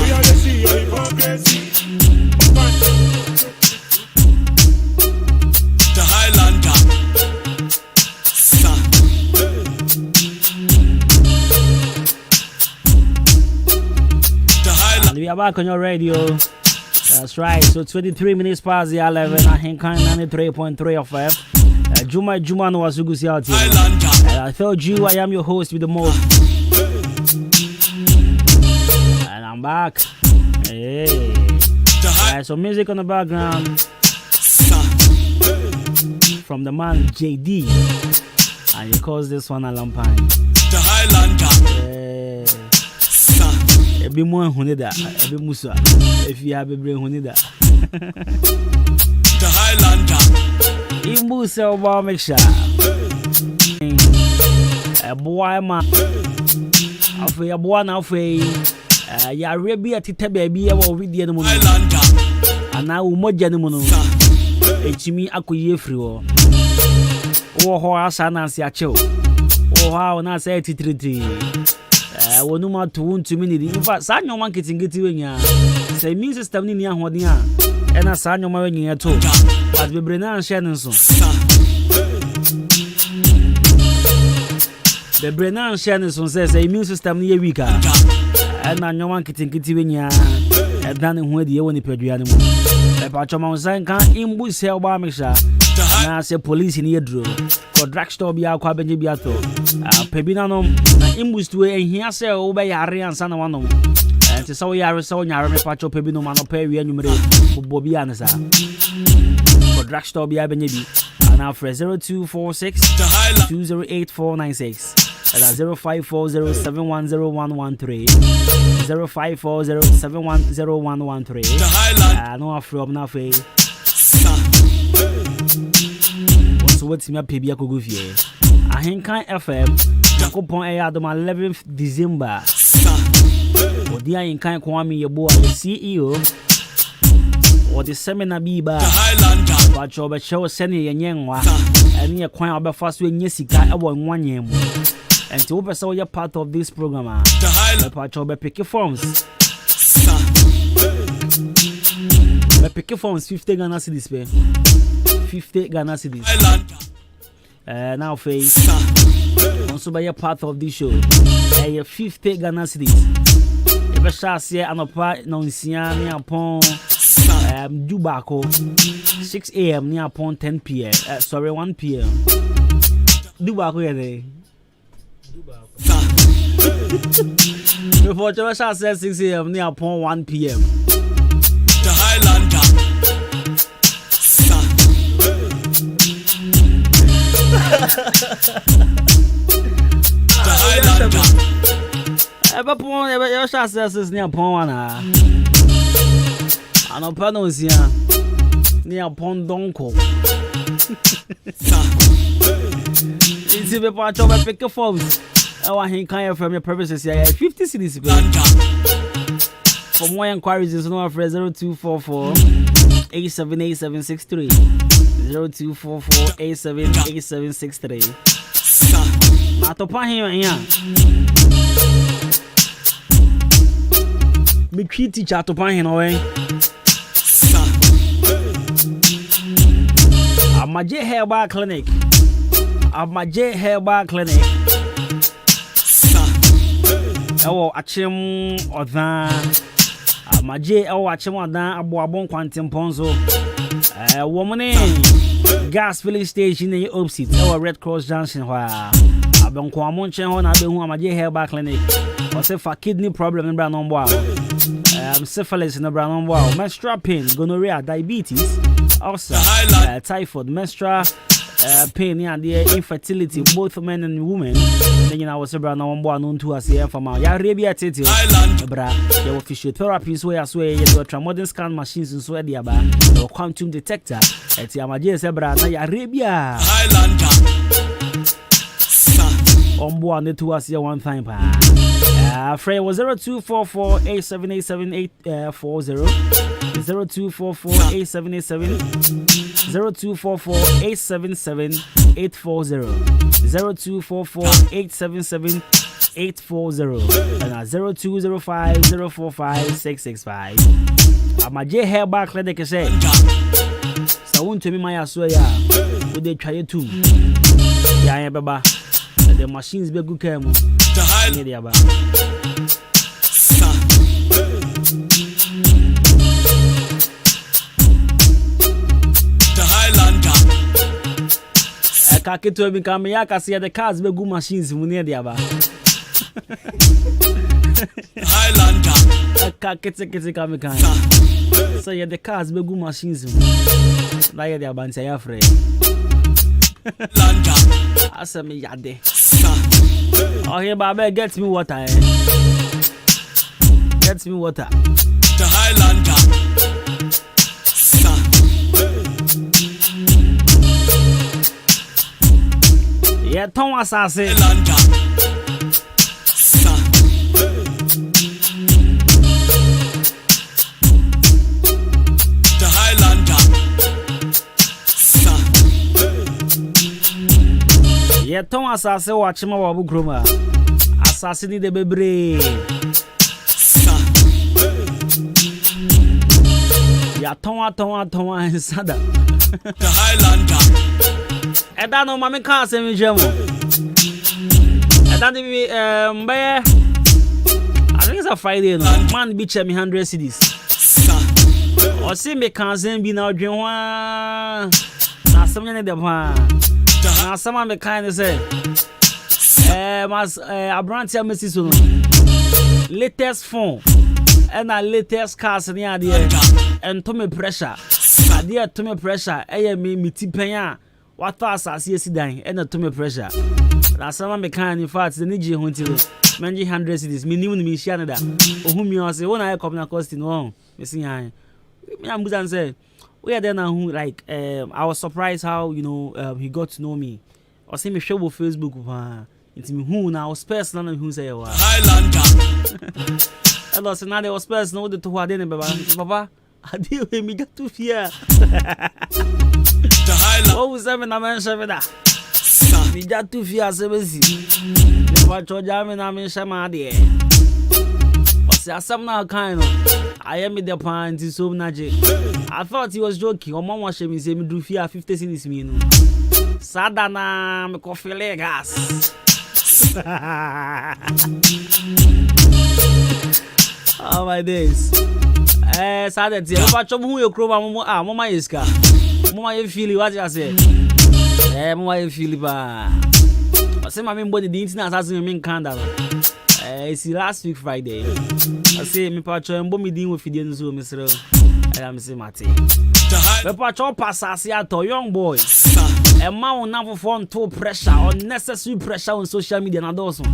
We are the sea, your hypocrisy. The Highlander. We are back on your radio. That's right. So 23 minutes past the 11. I think 93.3 of FM. Juma no wasugusi out here. I told you I am your host with the most. And I'm back. Hey. Right, so music on the background from the man JD. And he calls this one a Lampine. The Highlander. Ebi mo hunida, ebi musa. If you have a brain hunida. The Highlander. Imbu se oba make sure. Boy ma. Afi boy na afi. Ya rebi atita baby e wo video no mo. Highlander. Ana wo moja no mo no. Echimi akoye free wo. Wo ho asa na nsi ache wo. Wo ha na say titriti. Wonu ma to won to me need in fact sa nyoma nketingeti wenya say immune system ni ahoden a ena sa nyoma wenya to but bebre na anhye nso bebre na anhye nso say immune system ni weak a ena nyoma nketingeti wenya edan ho ade ye woni padua ne mu e pa choma nsan kan imbu se oba meksha na se police ni yedro ko drugstore bia kwa benje bia to pebina no na imbustu ehia se wo be yare ansa na wanom enti se wo yare se wo nyare me pacho pebino ma no pa wi anumere bobo bia ne sa ko drugstore bia benje bi ana for 0246 2084996 and 0540710113 0540710113 no from na fe so what's me pay bia kogo fie Ahenkan FM Nakopon Adom 11th December Odi Ahenkan Kwame Yeboah the CEO or the seminar biba but you be show sene yenwa and ye kwan obefa so enye sika e wo nwanye mu and to be so you part of this program the part you be pick forms be pick forms 50 Ghana cedis pay 50 Ghana cedis now face also be a part of this show 50 Ghana cedis if a share anopa no nsia ni apon Dubako 6 a.m. near upon 10 p.m. 1 p.m. Dubako yede. Before Joshua said 6 a.m. near upon 1 p.m. The Highlander. The Highlander. Ever pon Joshua says 6 near upon 1 hour. Ano panos ya ni upon donko. It's a paper to pick a forms. I want him kind from your purposes. 50 cities. For more inquiries, it's no afraid 0244 878763 0244 878763. Atopa him here. Me treat teacher atopa him away. Amaje Herbal Clinic. Amaje Herbal Clinic. Ewo achim odan. Amaje ewo achim odan aboabon kwantim ponzo. Womane gas filling station in opposite ewo Red Cross Junction hwa. Abonko amonchen ho na behu Amaje Herbal Clinic. O se for kidney problem bra no mbo syphilis no bra no mbo. Menstrual pain, gonorrhea, diabetes. Also, typhoid, menstrual pain, and the infertility, both men and women. Then I was a brand one born known to us here from our Arabia Titi. Bra, there were physiotherapists where I swear you got modern scan machines in Sweden. There were quantum detector at Yamaji Zebra, Arabia. On board to us here one time. Frey was 0244 8787840. 0244 877 0244 877 840 0244 877 840 and 0205 045 665. Amaje Herbal Clinic say so won't tell me my assoya would they try it too. Yeah, baba. The machines be good care. The Highlander. Kaketo be come ya ka see the cars be good machines mu near there ba. Highlander. Kakete come kan. So ya the cars be good machines mu. Na ya there ban say ya free. Highlander. Asa me yade. Oh here baba get me water. Get me water. The Highlander. Yeah, Tom Assassin. The Highlander. Yeah, Tom Assassin watch my wabu groma. Assassin the baby. Yeah, Tom and Sada. The Highlander. I don't know, Mammy can't say me, Jemo. I don't be, I think it's a Friday, no. Man, bitch, me 100 CDs. Or see me can't say be now, Jemo. Now, someone in the pan. Now, someone be kind of say, a branch of Mrs. latest phone and a latest cars in the idea and to me pressure. Idea to me pressure, me tipenya. What thoughts I see dan and to me pressure. Now someone be kind in fact the Niji Huntil, Manji 100 cities, minimum me Shanada, or whom you say when I come na cost in one. Missing I. I'm good and say, we are there now who like I was surprised how he got to know me. Or see me show on Facebook it's me who now space none who say Highlander. I lost now there was space no the to what then Baba. I deal with me got to fear. The Highlander. Oh, 7 I mentioned that. Me got to fear 70. Me watch your jam and I mention my dear. But say some now kind of. I am in the pint is so magic. I thought he was joking. Or mom was me say me do fear 50 cities me no. Sadana me coffee legas. Oh my days. Sada tia. Ba chom hu ye kro ba mo mama yeska. Mama ye feel what you say. Mama ye feel ba. I say mama mbodi di internet assassin me nkanda. It's last week Friday. I say me pa chom mbo mi din we fidie nso me sero. I'm say mate. Me pa chom pasase ato young boy. A man now for too pressure, unnecessary pressure on social media na doso.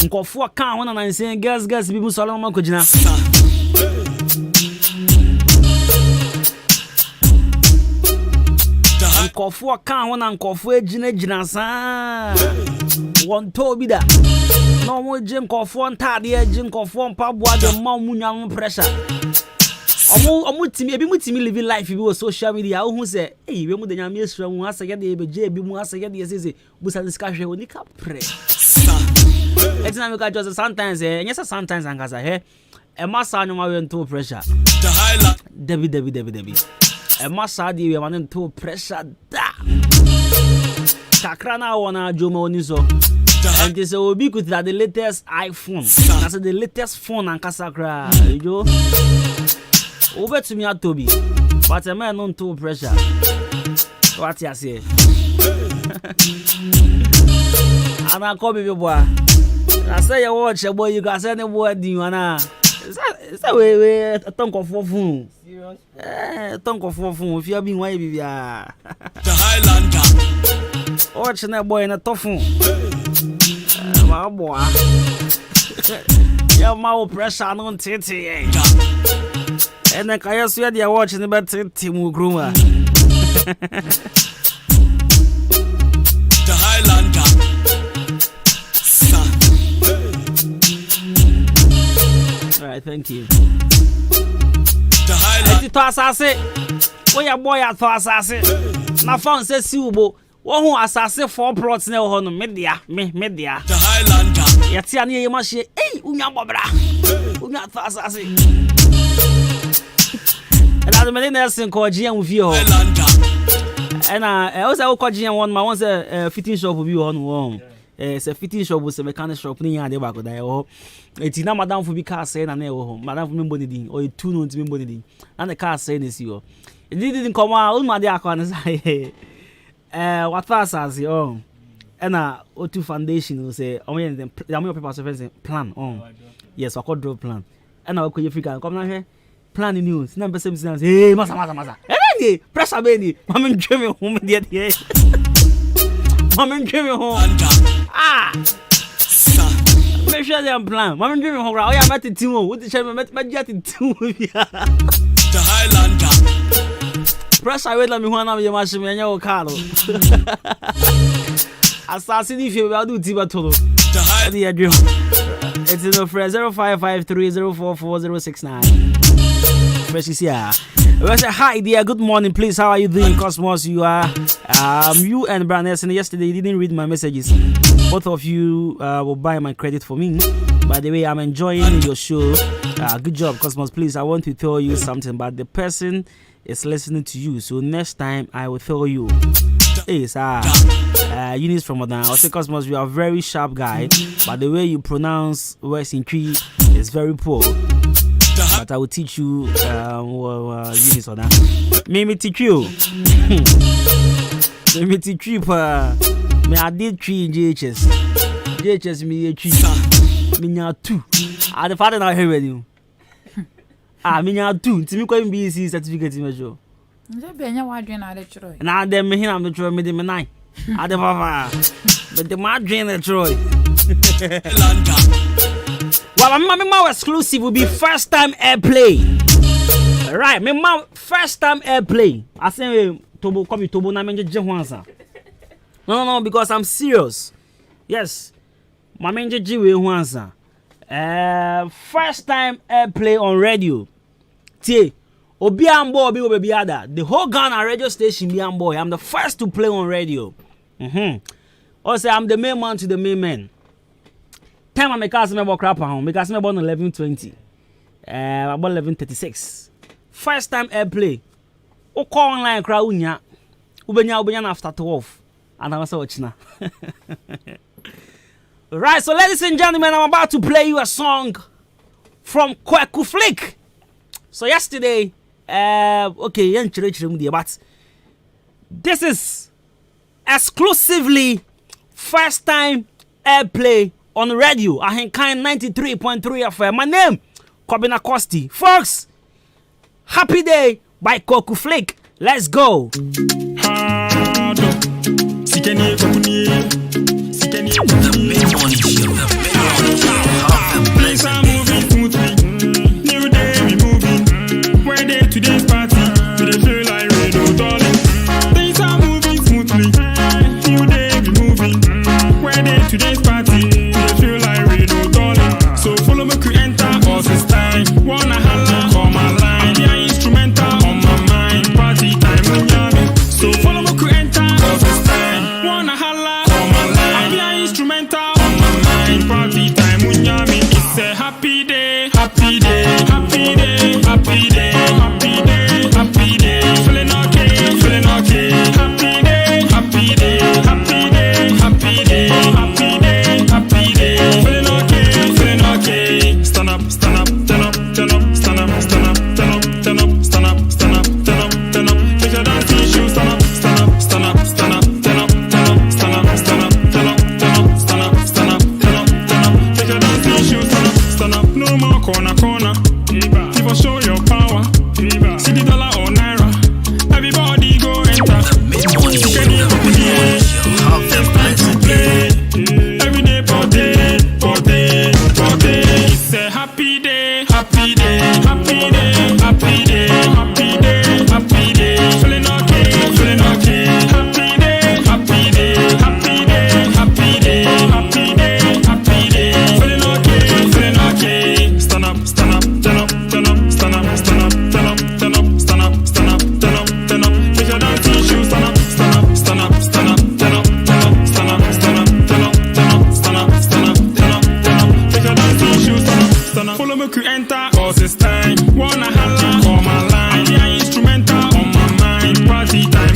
Nkofo aka wona na nsen girls bi mu solo ma kojina. Nkofo aka wona nkofo ejina saa. Won to bi da. No mo je nkofo ntade eje nkofo mpaboa de ma mu nyan pressure. Omu timi ebi mu timi living life bi wo social media wo hu se we mu de nyame esura mu asa ye de be je ebi mu asa ye de sese busa ska hwe oni ka pre etina me ka just sometimes nyesa sometimes angasa e massa nyoma we nto pressure the highlight debi e massa di we man nto pressure da kakra na wona joma oni so and this will be good that the latest iPhone that's the latest phone and kasakra you over to me at Toby, but a man on too pressure. What you say? And I call me boy. I say you watch a boy, you got any word you wanna. Is that way a tongue of phone? Serious? Tongue of phone. If you have been wavy, the Highlander. Watching that boy in a tough phone. My boy. Your mouth pressure on titty. And then I swear they are watching about Timu Gruma. The Highlander. Alright, thank you. The Highlander. To assassin. When your boy at for assassin. My phone says Subo. One who assassin 4 plots now on media. Media. The Highlander. Yatiani Yamashi. Hey, Unya Bobra. Unya for assassin. And as many Nelson called GM with you. And I also called GM one. My one's a fitting shop with you on one. It's a fitting shop with a mechanic shop near the back of the it's not Madame for be car saying and home. Madame for me or 2 notes me body. And the car saying is you. It didn't come out. My dear, what fast as you and O2 Foundation will say, oh, yeah, the papers plan on. Yes, I could draw plan. And I'll call you figure come down here. Planning news. Number 7 hey, masa. Hey, pressure baby. Mama dreaming home the day. Mama dreaming home. Make sure they plan. Mama dreaming home. Oh yeah, met the team. What the chairman met jet in 2. The Highlander. Pressure wait let me one of your machine and your car. Assassin if you will do Tiba Tolo. The Highlander. It's in the friend 0553044069. Precious, yeah. Well, say hi, dear. Good morning, please. How are you doing, Cosmos? You are, you and Brian Nelson. Yesterday, you didn't read my messages. Both of you will buy my credit for me. By the way, I'm enjoying your show. Good job, Cosmos. Please, I want to tell you something. But the person is listening to you, so next time I will tell you. Hey, sir. Eunice from Odan. I say, Cosmos, you are a very sharp guy, but the way you pronounce words in tree is very poor. But I will teach you Eunice on that. Me teach you. Me teach you. Me I did 3 in JHS. JHS me 3. Me nya 2. I the father now here with you. Me nya 2. Timi ko MBC certificate me show. Nje benya wadwen na de chroy. Na dem me hina me chroy me de me 9. I the papa. But the madwen na chroy. Well, my exclusive will be first time airplay. Right, my first time airplay. I say Tobo come Tobo na menje jehwansa. No, because I'm serious. Yes. My menje jiwe hwansa. First time airplay on radio. Tie Obi ambo obi obi ada. The whole Ghana radio station be ambo. I'm the first to play on radio. Also, I'm the main man to the main man. Time I make us about crap home because I'm about 11:20. About 11:36. First time airplay. O call online crowd unya. Ubenya after 12. And I was watching. Right, so ladies and gentlemen, I'm about to play you a song from Kweku Flick. So yesterday, okay, but this is exclusively first time airplay on radio. I think 93.3 FM. My name, Kwabena Kosti. Folks, Happy Day by Koku Flake. Let's go. The mid-morning show. Things are moving smoothly. New day we moving. Where day today's party. We dey feel like radio, darling. Things are moving smoothly. New day we moving. Where day today's party. We dey feel like radio, darling. So follow me, we enter all this time. Wanna holla, call my line. Yeah, instrumental on my mind. Party time, so follow me, we enter all this time. Wanna holla, call my line. Yeah, instrumental on my mind. Party time. It's a happy day, happy day, happy day, happy day, happy day, happy day. Feeling okay, feeling okay. Happy day, happy day, happy day, happy day, happy day, happy day. Feeling okay, feeling okay. Stand up, stand up, turn up, turn up, stand up, stand up, turn up, turn up, stand up, stand up, turn up, turn up. Take your dancing shoes, stand up, stand up, stand up, stand up, turn up, turn up, stand up, stand up, turn up, turn up, stand up, stand up, turn up, turn up. Take your dancing shoes, stand up, no more corner, corner. People show your power. See the dollar or naira. Everybody go enter. You can hear the it's time to play. Every day, for day, for day, for day. It's a happy day, happy day, happy day, happy day, happy day, happy day. Feeling okay, feeling okay. Happy day, happy day, happy day, happy day, happy day, happy day. Feeling okay, feeling okay. Stand up, stand up, turn up, turn up, stand up, stand up, turn up, turn up, stand up, stand up, turn up, turn up. Take your dancing shoes, stand up, stand up, stand up, stand up, turn up, turn up, stand up, stand up, turn up, turn up, stand up, stand up, turn up, turn up. Take your dancing shoes, stand up, stand up. Follow me, we enter, cause it's time. Wanna holla, call my line. Yeah, instrumental on my mind. Party time,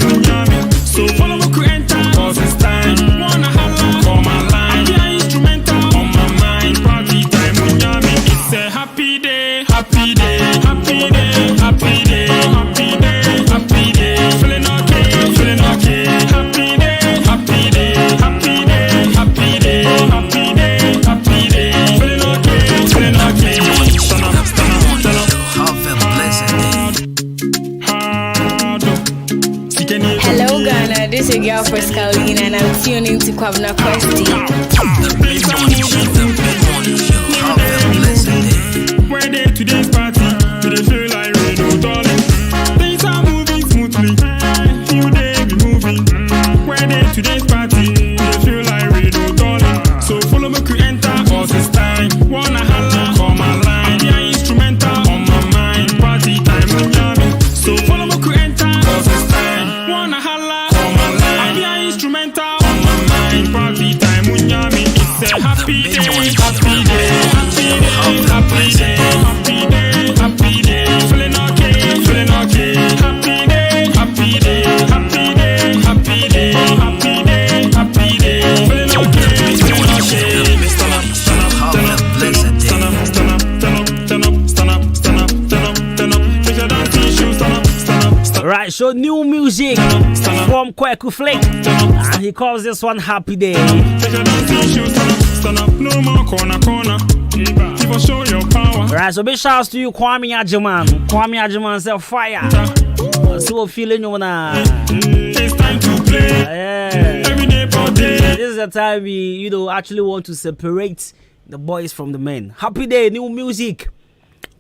so follow me, we enter, cause it's time. Wanna holla, call my line. Yeah, instrumental on my mind. Party time, it's a happy day, happy day, happy day, happy day, happy day, happy day. Feeling okay, feeling okay. Happy day, happy day, happy day, happy day, happy day, happy day. Feeling okay, feeling okay. Stand up, stand up, stand up. Have a blessed day. Hello Ghana, this is your girl Frescalina and I'm tuning to Kwabena Kosti. Where day today's party, we dey feel like radio, darling. Things are moving smoothly. New day we moving. Where day today's party, we dey feel like radio, darling. So follow me, we enter, cause it's time. Wanna holla, call my line. Yeah, instrumental on my mind. Party time, so follow me, we enter, cause it's time. Wanna holla, call my line. Yeah, instrumental on my mind. Party time, it's a happy day, happy day, happy day, happy day, happy day, happy day. Feeling okay, feeling okay. Happy day, happy day, happy day, happy day, happy day, happy day. Feeling okay, feeling okay. Stand up, stand up, stand up, stand up, stand up, stand up, stand up, stand up, stand up, stand up, stand up. Take your dancing shoes, stand up, stand up, stand up. Right, so new music from Kweku Flake, and he calls this one Happy Day. Take your dancing shoes, stand up, no more corner, corner. People show your power. Right, so big shouts to you, Kwame Ajiman. Kwame Ajiman said fire. So feeling you wanna. It's time to play. Yeah. Every day for day. This is the time we, actually want to separate the boys from the men. Happy Day, new music.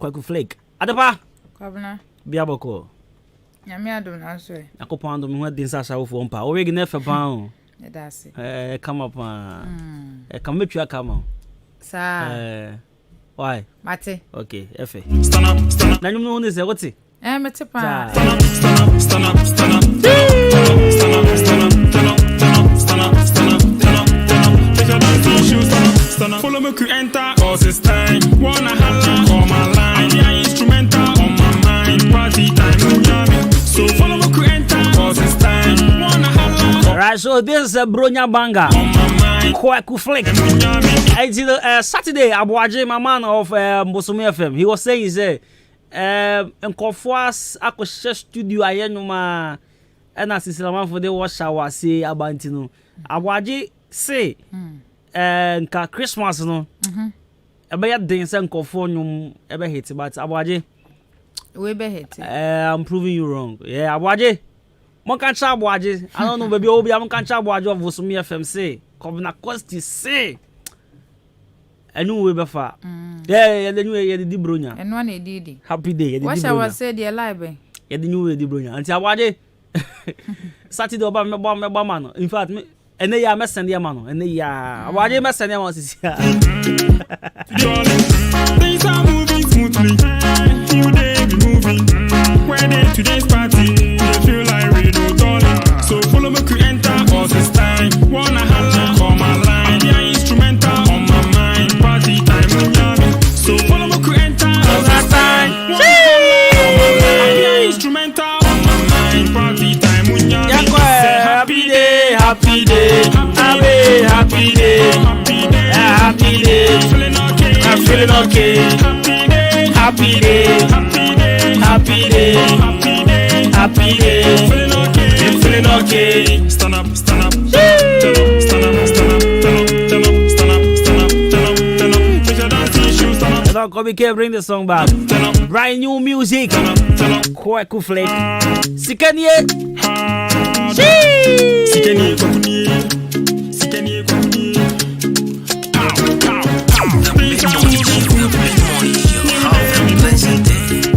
Kweku Flake. Adepa. Kwabena. Biaboko. Nyame adom na so e. Akopando me ho dinsa shawo fo mpa. O wegi na fe pan. Edase. Come up. Come metwa come. Sa. Why? Mate. Okay, Efe. Stand up, stand up. Na nyum no ne se wote. Mete pa. Stand up, stand up, stand up, stand up. Stand up, stand up, stand up, stand up, stand up, stand up, stand up, stand up. Take your dancing shoes, stand up, stand up. Follow me, we enter, cause it's time. Wanna holla, call my line. Yeah, instrumental on my mind. Party time, so follow me, we enter, cause it's time. Wanna holla. Right, so this is a Bronya Banga. Kweku Flake. Saturday, Abuaje, my man of Mbosumi FM, he was saying, he said, nkɔfoɔ akɔhyɛ studio ayɛ nnwoma ɛna sisilamanfo de wɔhyɛ wase abanti no aboagye se nka Christmas no ɛbɛyɛ den sɛ nkɔfoɔ nnwom ɛbɛhit but aboagye we hit. I'm proving you wrong. Yeah, aboagye monka kyerɛ aboagye I don't know baby obi monka kyerɛ aboagye of Vosumi FM say Kwabena Kosti say enu we befa yeah the new ye di bronya enu na di happy day ye di bronya what I was say the live ye di new we di bronya anti aboagye Saturday oba me ma no in fact me ene ya me send ya ma no ene ya aboagye me send ya ma sisi ya things are moving smoothly you day be moving when they today's party they feel like we do darling so follow me to enter all this time wanna holla call my line yeah instrumental on my mind party time so follow me to enter all this time yeah instrumental on my mind party time say happy day happy day happy day happy day I'm feeling okay happy day happy day happy day feeling okay feeling okay stand up stand up stand up stand up stand up stand up stand up stand up stand up take your dancing shoes stand up Now Kobe K bring the song back brand new music Kwaku Flake Sikanie Sikanie Sikanie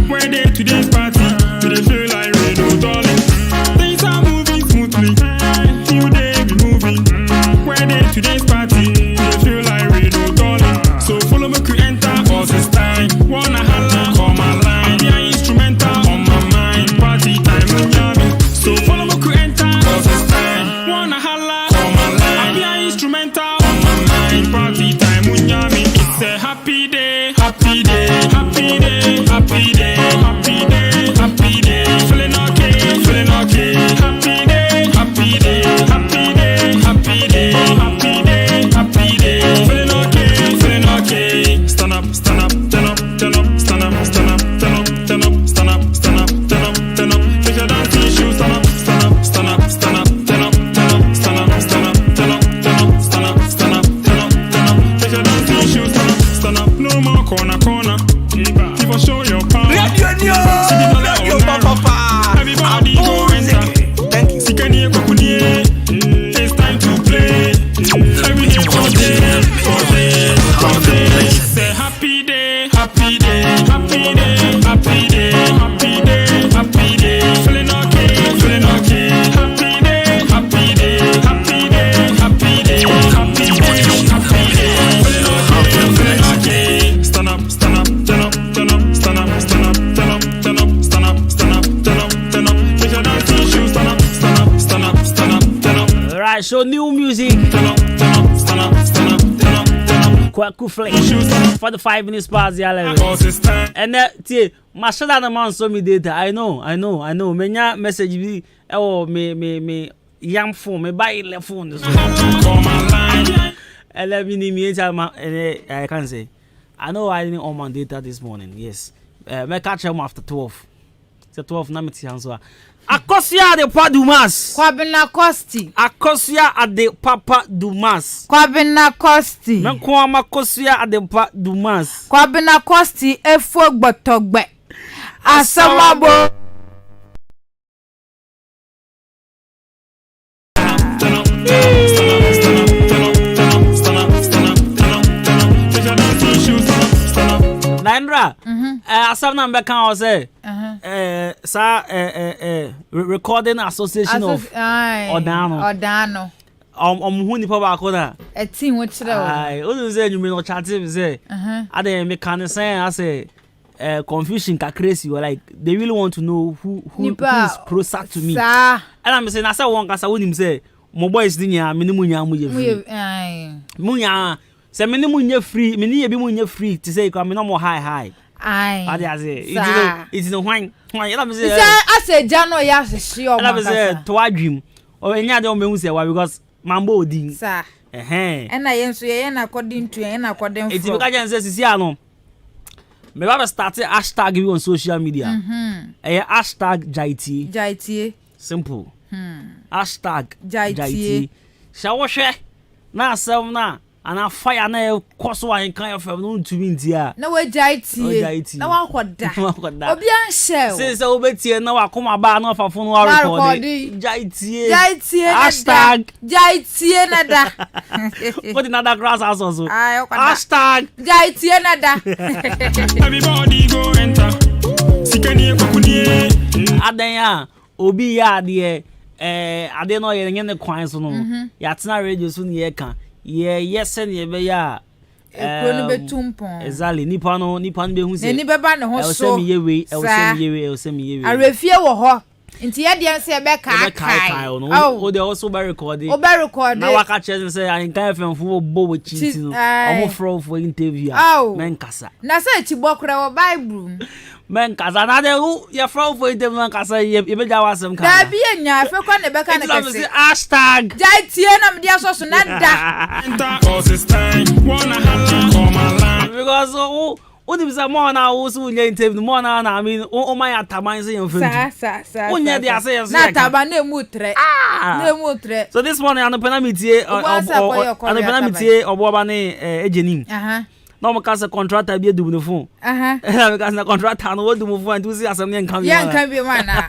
where they today's party, do they feel like radio darling? Things are moving smoothly, you day be moving. Where they today's party, do they feel like radio darling? So follow me to enter all this time. Wanna holla, call my line, yeah instrumental on my mind. Party time, so follow me to enter all this time. Wanna holla, call my line, yeah instrumental on my mind. Party time, it's a happy day, happy day, happy day, happy day, happy day, happy day, feeling okay, feeling okay, happy day, happy day, happy day, happy day, happy day, happy day, feeling okay, feeling okay. Stand up, stand up, stand up, stand up, stand up, stand up, stand up, stand up, stand up, stand up, stand up, stand up, take your dancing shoes, stand up, stand up, stand up, stand up, stand up, stand up, stand up, stand up, stand up, stand up, stand up, stand up, stand up, take your dancing shoes, stand up, no more corner. If I show your power, everybody go enter. Sikanie Kwakunie, it's time to play. Every day all day. Say happy day, happy day, happy day, happy day, happy day, happy day. Feeling okay, feeling okay. Happy day, happy day, happy day, happy day, happy day, happy day. Feeling okay, feeling okay. Stand up, stand up, stand up, stand up, stand up, stand up, stand up, stand up, stand up, stand up, stand up, stand up. Take your dancing shoes, stand up, stand up, stand up, stand up, stand up. Alright, so new music. Stand up, stand up, stand up, stand up, stand up, stand up. Kwaku Flake for the 5 minutes past the 11. And that Mashada the man saw me data. I know. Menya message me me young phone, me buy the phone. And let me I can say. I know I didn't on my data this morning. Yes. Me catch him after 12. It's 12 na meti hanso. Akosia de Papa Dumas. Kwabena Kosti. Akosia de Papa Dumas. Kwabena Kosti. Menko amakosia de Papa Dumas. Kwabena Kosti efo gbotogbe. Asamabo. Naindra, asam na mbeka o say recording association of Odano hu nipa ba ko na a team wo kire o ai o say you me no chat me say ade me kan say I say confusion ka crazy or like they really want to know who is closer to me and I'm saying I say one ka say wonim say mo boys din ya me ni munya mo ye free munya say me ni munya free me ni ye bi munya free to say come no more high ai ade say it's no hwan and me say I say jano ya se o man say to adwim o enya de o me hu say why because mambo odin sir and I yenso ye na according to ye na according for it be ka jan say sisi ano Me ba start hashtag we on social media. Hashtag Jaitie. Simple. Hashtag Jaitie. Shall share? Na asem na ana fire na koso an kan FM no ntumi ntia. Na we Jaitie. Na wa koda. Obi an share. Say obetie na wa koma ba na afafo no wa record. Jaitie. Hashtag Jaitie nada. What another grass also. Hashtag Jaitie nada. Everybody go enter. Sikani kokuni. Adanya obi ya de ade no ye ne kwan so no. Ya tena radio so ne ye kan. Yes and ye be ya. Ekro betumpon. Exactly. Nipa no be hu se. Ni be ba ne ho so. E se mi ye we. Arefie wo ho. Nti ye de se be kai. O de also be recording. Na waka chese say I kan FM fu bo we chi no. Omo fro for interview. Men kasa. Na say chi bokura wo Bible. Men kasa na de ye fro for interview men kasa ye be ja wasem kan. Da bi enya fe kwa ne be kan kase. Hashtag Jaitie na me dia so so na da. Because Odi bisa mo na wo so nya interview mo na I mean o man ataman say you sa. Onya dia say you na ataban na emu tre. Na emu tre. So this morning anopena metie anopena metie oboba ne ejenim. Na mo ka say contractor bi edum no phone. Na me ka say contractor no odum phone and see asem ne nkan bi. Ye nkan bi man na.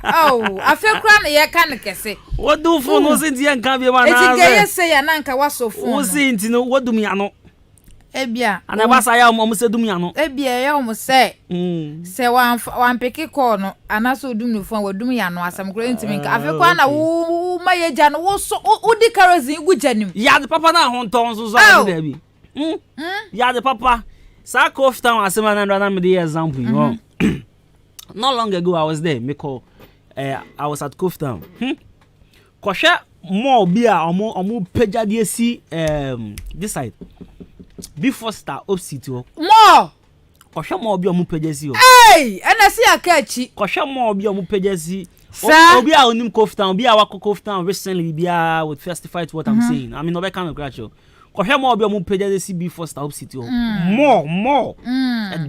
Afi kra na ye kan kese. Odum phone no say ye nkan bi man na. Eti ge ye say ya na nka waso phone. Wo say nti no odum ya no. Ebia ana basa ya mo se dum ya no ebia ya mo se se wan peke call no ana so dum no fon wadum ya no asam kro ntimi nka afi kwa na wo maye ja no wo so udi kerosene gu janim ya de papa na honton so so da bi ya de papa sa koftan asema na me the example you know not long ago I was there I was at Koftan kosha mo bi a omo pejade si this side before star opposite wo mo kosha mo obi omo pejasi o ana si akachi kosha mo obi omo pejasi obi a onim Koftan obi a wako Koftan recently bia would testify to what I'm saying I mean no be kind of gratitude kosha mo obi omo pejasi before star opposite wo more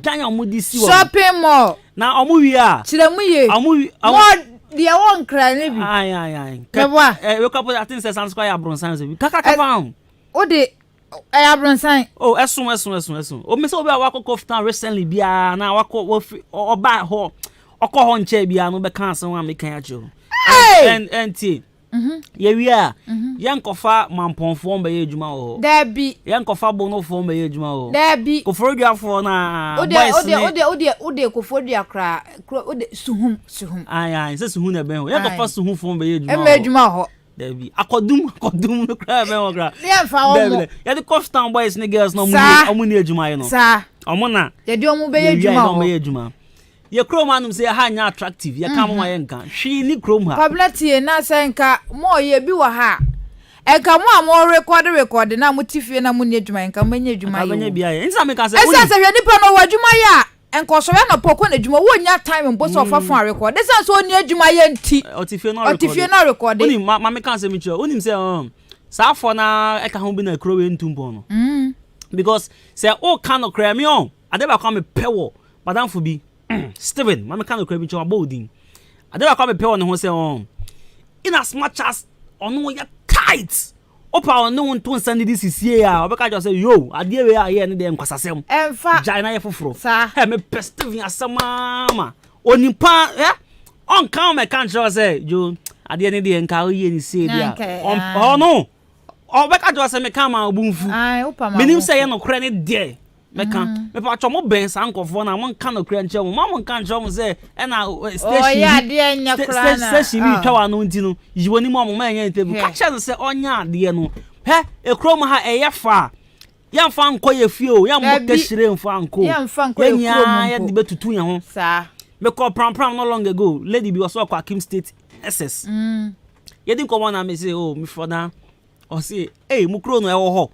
dan omo di si wo shopping mall na omo wi a kiremu ye omo dia won kra ne bi ai we couple I think say San Square Abronsan so kaka ba o de Abronsan esun o me say obi a wako Koftan recently bia na wako oba ho okọ nche bia no be kan san wa me kan ya jo and ye wi a yan kofa mamponfo mbe ye adwuma ho da bi yan kofa bonofo mbe ye adwuma ho da bi kofoduafo na ode kofodua kra ode suhum ai se suhum na ben ho yan kofa suhum fo mbe ye adwuma ho e adwuma ho da bi akodum kra ben ho kra ye fa ho ya de Koftan boys ne girls no mu ni adwuma ye no sa omo na ye de omu be ye adwuma ho ye chrome anum say ha nya attractive ye kam wa ye nka hwi ni chrome ha publicity na senka mo ye bi wa ha e ka mo am record na mo tifie na mo ni adwuma nka mo nya adwuma ye abanya bia ye nsa me ka say esa se hwe nipa no wadwuma ya enko so na poko na adwuma wo nya time mbo so fa fon record esa so ni adwuma ye nti otifie na record oni ma me ka say me cho oni say sa for na e ka ho bi na krowe ntumpo no because say o kan no kra me on ade ba kwa me pewo madam fu bi Steven, mama can crave your boarding. I never come a pair on the home. In as much as on no you're tight. Opa on no one to send this is here. I just say, yo, I dear we are here and then Casasem. And fat Gina for sir. Have me pesting as some mamma. Only pa, eh? On come, I can't just say, you, I didn't and carry any say, oh no. Oh, back I just say, me come out boom. I open my name say, no credit there. Meka me pa chomo ben san kofo na mon kan okra nche mo ma mon kan chomo say e na station oh ya de nya kra na station mi twa no nti no yiwoni mo ma nya ntebu ka cha no say onya de no he ekrom ha e ye fa ya fa nko ye fie o ya mo kashire mfa nko ya fa nko ye ekrom ya de betutu ya ho sa me ko pram no long ago lady bi was kwa Kim State SS ye din ko na me say oh me for na o say mu kro no e wo ho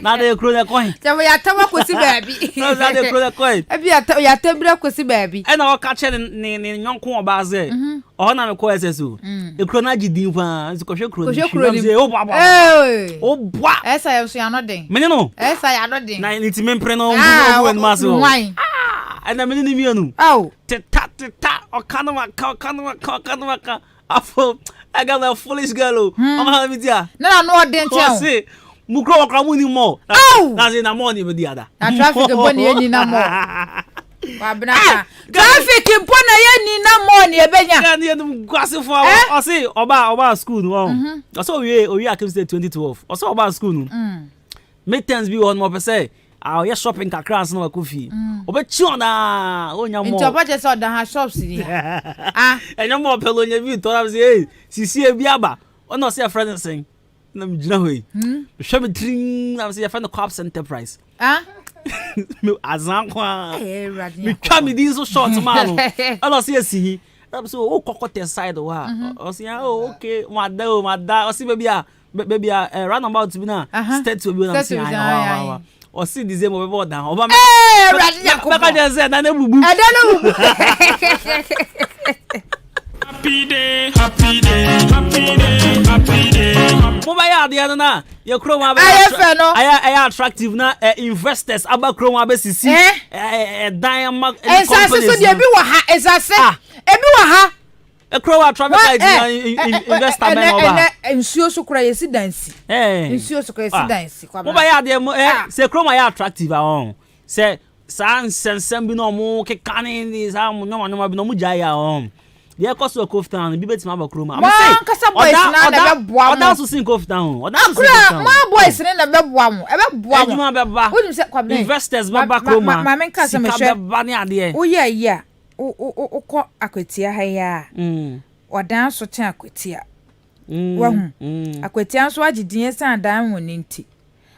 na de kro the coin Jabo ya tama kwesi baabi na de kro the coin ebi ya tembra kwesi baabi e na o ka che ne nyonko oba ze o na me ko SSO e kro na gidin fa nsi ko hwe kro ni o bwa esa ya so ya no den me no esa ya no den na ni ti me mpre no o en maso na me ni mianu teta o kana maka afo I got a foolish girl. I'm having dia. No, den tell. See, mukro wakra mu ni mo. That's in the morning with the other. Na traffic boni ye na mo. Wa bna traffic boni ye ni na mo ni ebenya. Kan ye dum kwase fo o see oba school no. So we Akim State 2012. O so oba school no. Midterms be on mo per say. Ye shopping kakra so na kofi. Obechi ona onya mo. Nti obaje so da ha shops ni. Enya mo pelo nya bi to am say sisi e bi aba. Ona say friend sen. Na me gina hoyi. Hwe me trin am say your friend Cops Enterprise. Me azan kwa. Me twa me din so short man no. Ona say asihi. Am say o kokote side wa. O say okay, mada. O say baby run about to be na state to be na say wa. O see the same over down. Oba me. Baka just na bubu. Happy day. Mobile dey na. Your chroma be. I attractive na investors aba chroma be sisi. Diamond companies. Esase so dey bi wa ha, esase. Ebi wa ha. E chroma traffic light investor men oba. Nsuo so kura yesi dansi. Nsuo so kura yesi dansi kwa. Mobile dey say chroma ya attractive on. Say san bi no mo ke kanin ni sa mo nyoma bi no mo jaya on. Dey cause of Koftan bi betima ba chroma. Ma kasa boys na be boa mo. Oda so sin Koftan. Ma boys na be boa mo. E be boa mo. Ejuma be ba. Wonu se kwa be. Investors ba chroma. Ma men kasa me hwe. Ba ne ade. O ya. O akwetia ha ya. Odan so ten akwetia. Wahu. Akwetia so agidin san dan woni nti.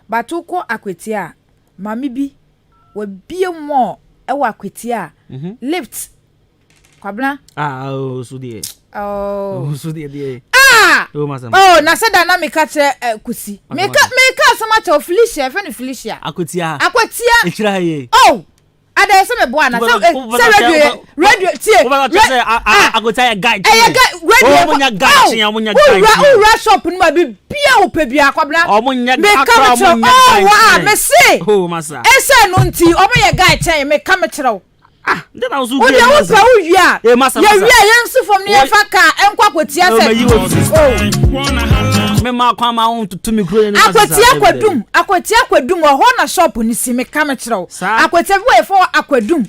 Batu ko akwetia. Mami bi we bie mo e wa akwetia. Lift. Kwabna? So die. So die. Na se dynamic ache kusi. Meka sama cha Felicia, fe ni Felicia. Akwetia. Echira ye. Ada se me boa na radio tie. Akwetia guide. Radio. Omunya guide, omunya guide. Ura shop ni ma bi bia opebia kwabna. Omunya guide. Wa me se. Masa. Ese no nti omunya guide chen me ka me kire. Then I was o de wo pa wo wia ye wia ye nsu fom ne ye fa ka enkwa kwotia se me ma kwa ma on tutu mi kro ni akwotia kwadum ho na shop ni si me ka me kire akwotia wo e fo akwadum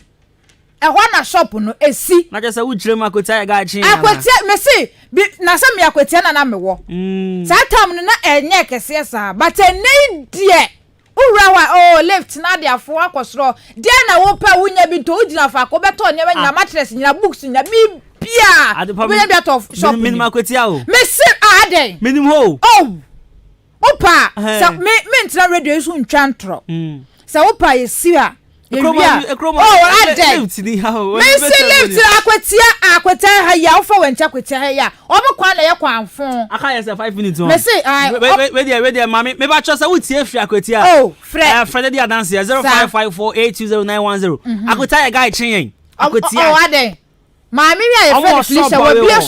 e ho na shop no esi na je se wo kire ma akwotia ga chi akwotia me si na se me akwotia na me wo sa tam no na enye kese sa but enei die Urawa left na dia fo akosro dia na wo pa wunya bi to ugina fa ko beto nya nya mattress nya books nya bibia we bia to shop minimum akwetia o me si aden minimum ho opa sa me ntra radio isu ntwantro sa opa yesi a aden me si left akwetia ha ya wo fa wancha akwetia ha ya omo kwa na ye kwanfo aka yes 5 minutes me si we dey mami me ba chosa wo tie fri akwetia Fred dey dance 0554820910 akwetia ya guy chen akwetia aden mami wi ya Fred Felicia we be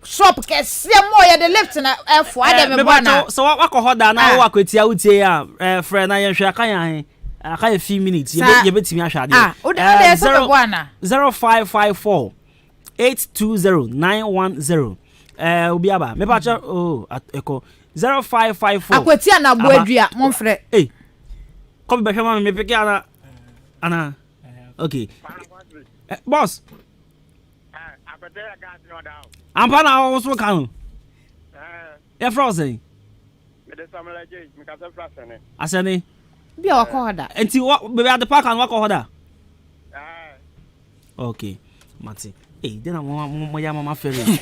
shop kese mo ye the left na f aden me bona so wakohoda na wo akwetia wo tie ya Fred na ye hwe aka ya aka a few minutes ye betimi ahwade 0554 820910 obi aba me ba cha eko 0554 akwetia na boadua mon frɛ come be hwema me peke ana okay boss akwetia gas no down ampa na wo so kan e frozen me de samala je me ka se frasene asene bia wakohoda enti be at the park and wakohoda okay mati then mo ya mama fere me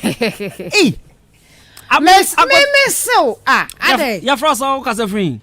so ade ya frozen o ka se free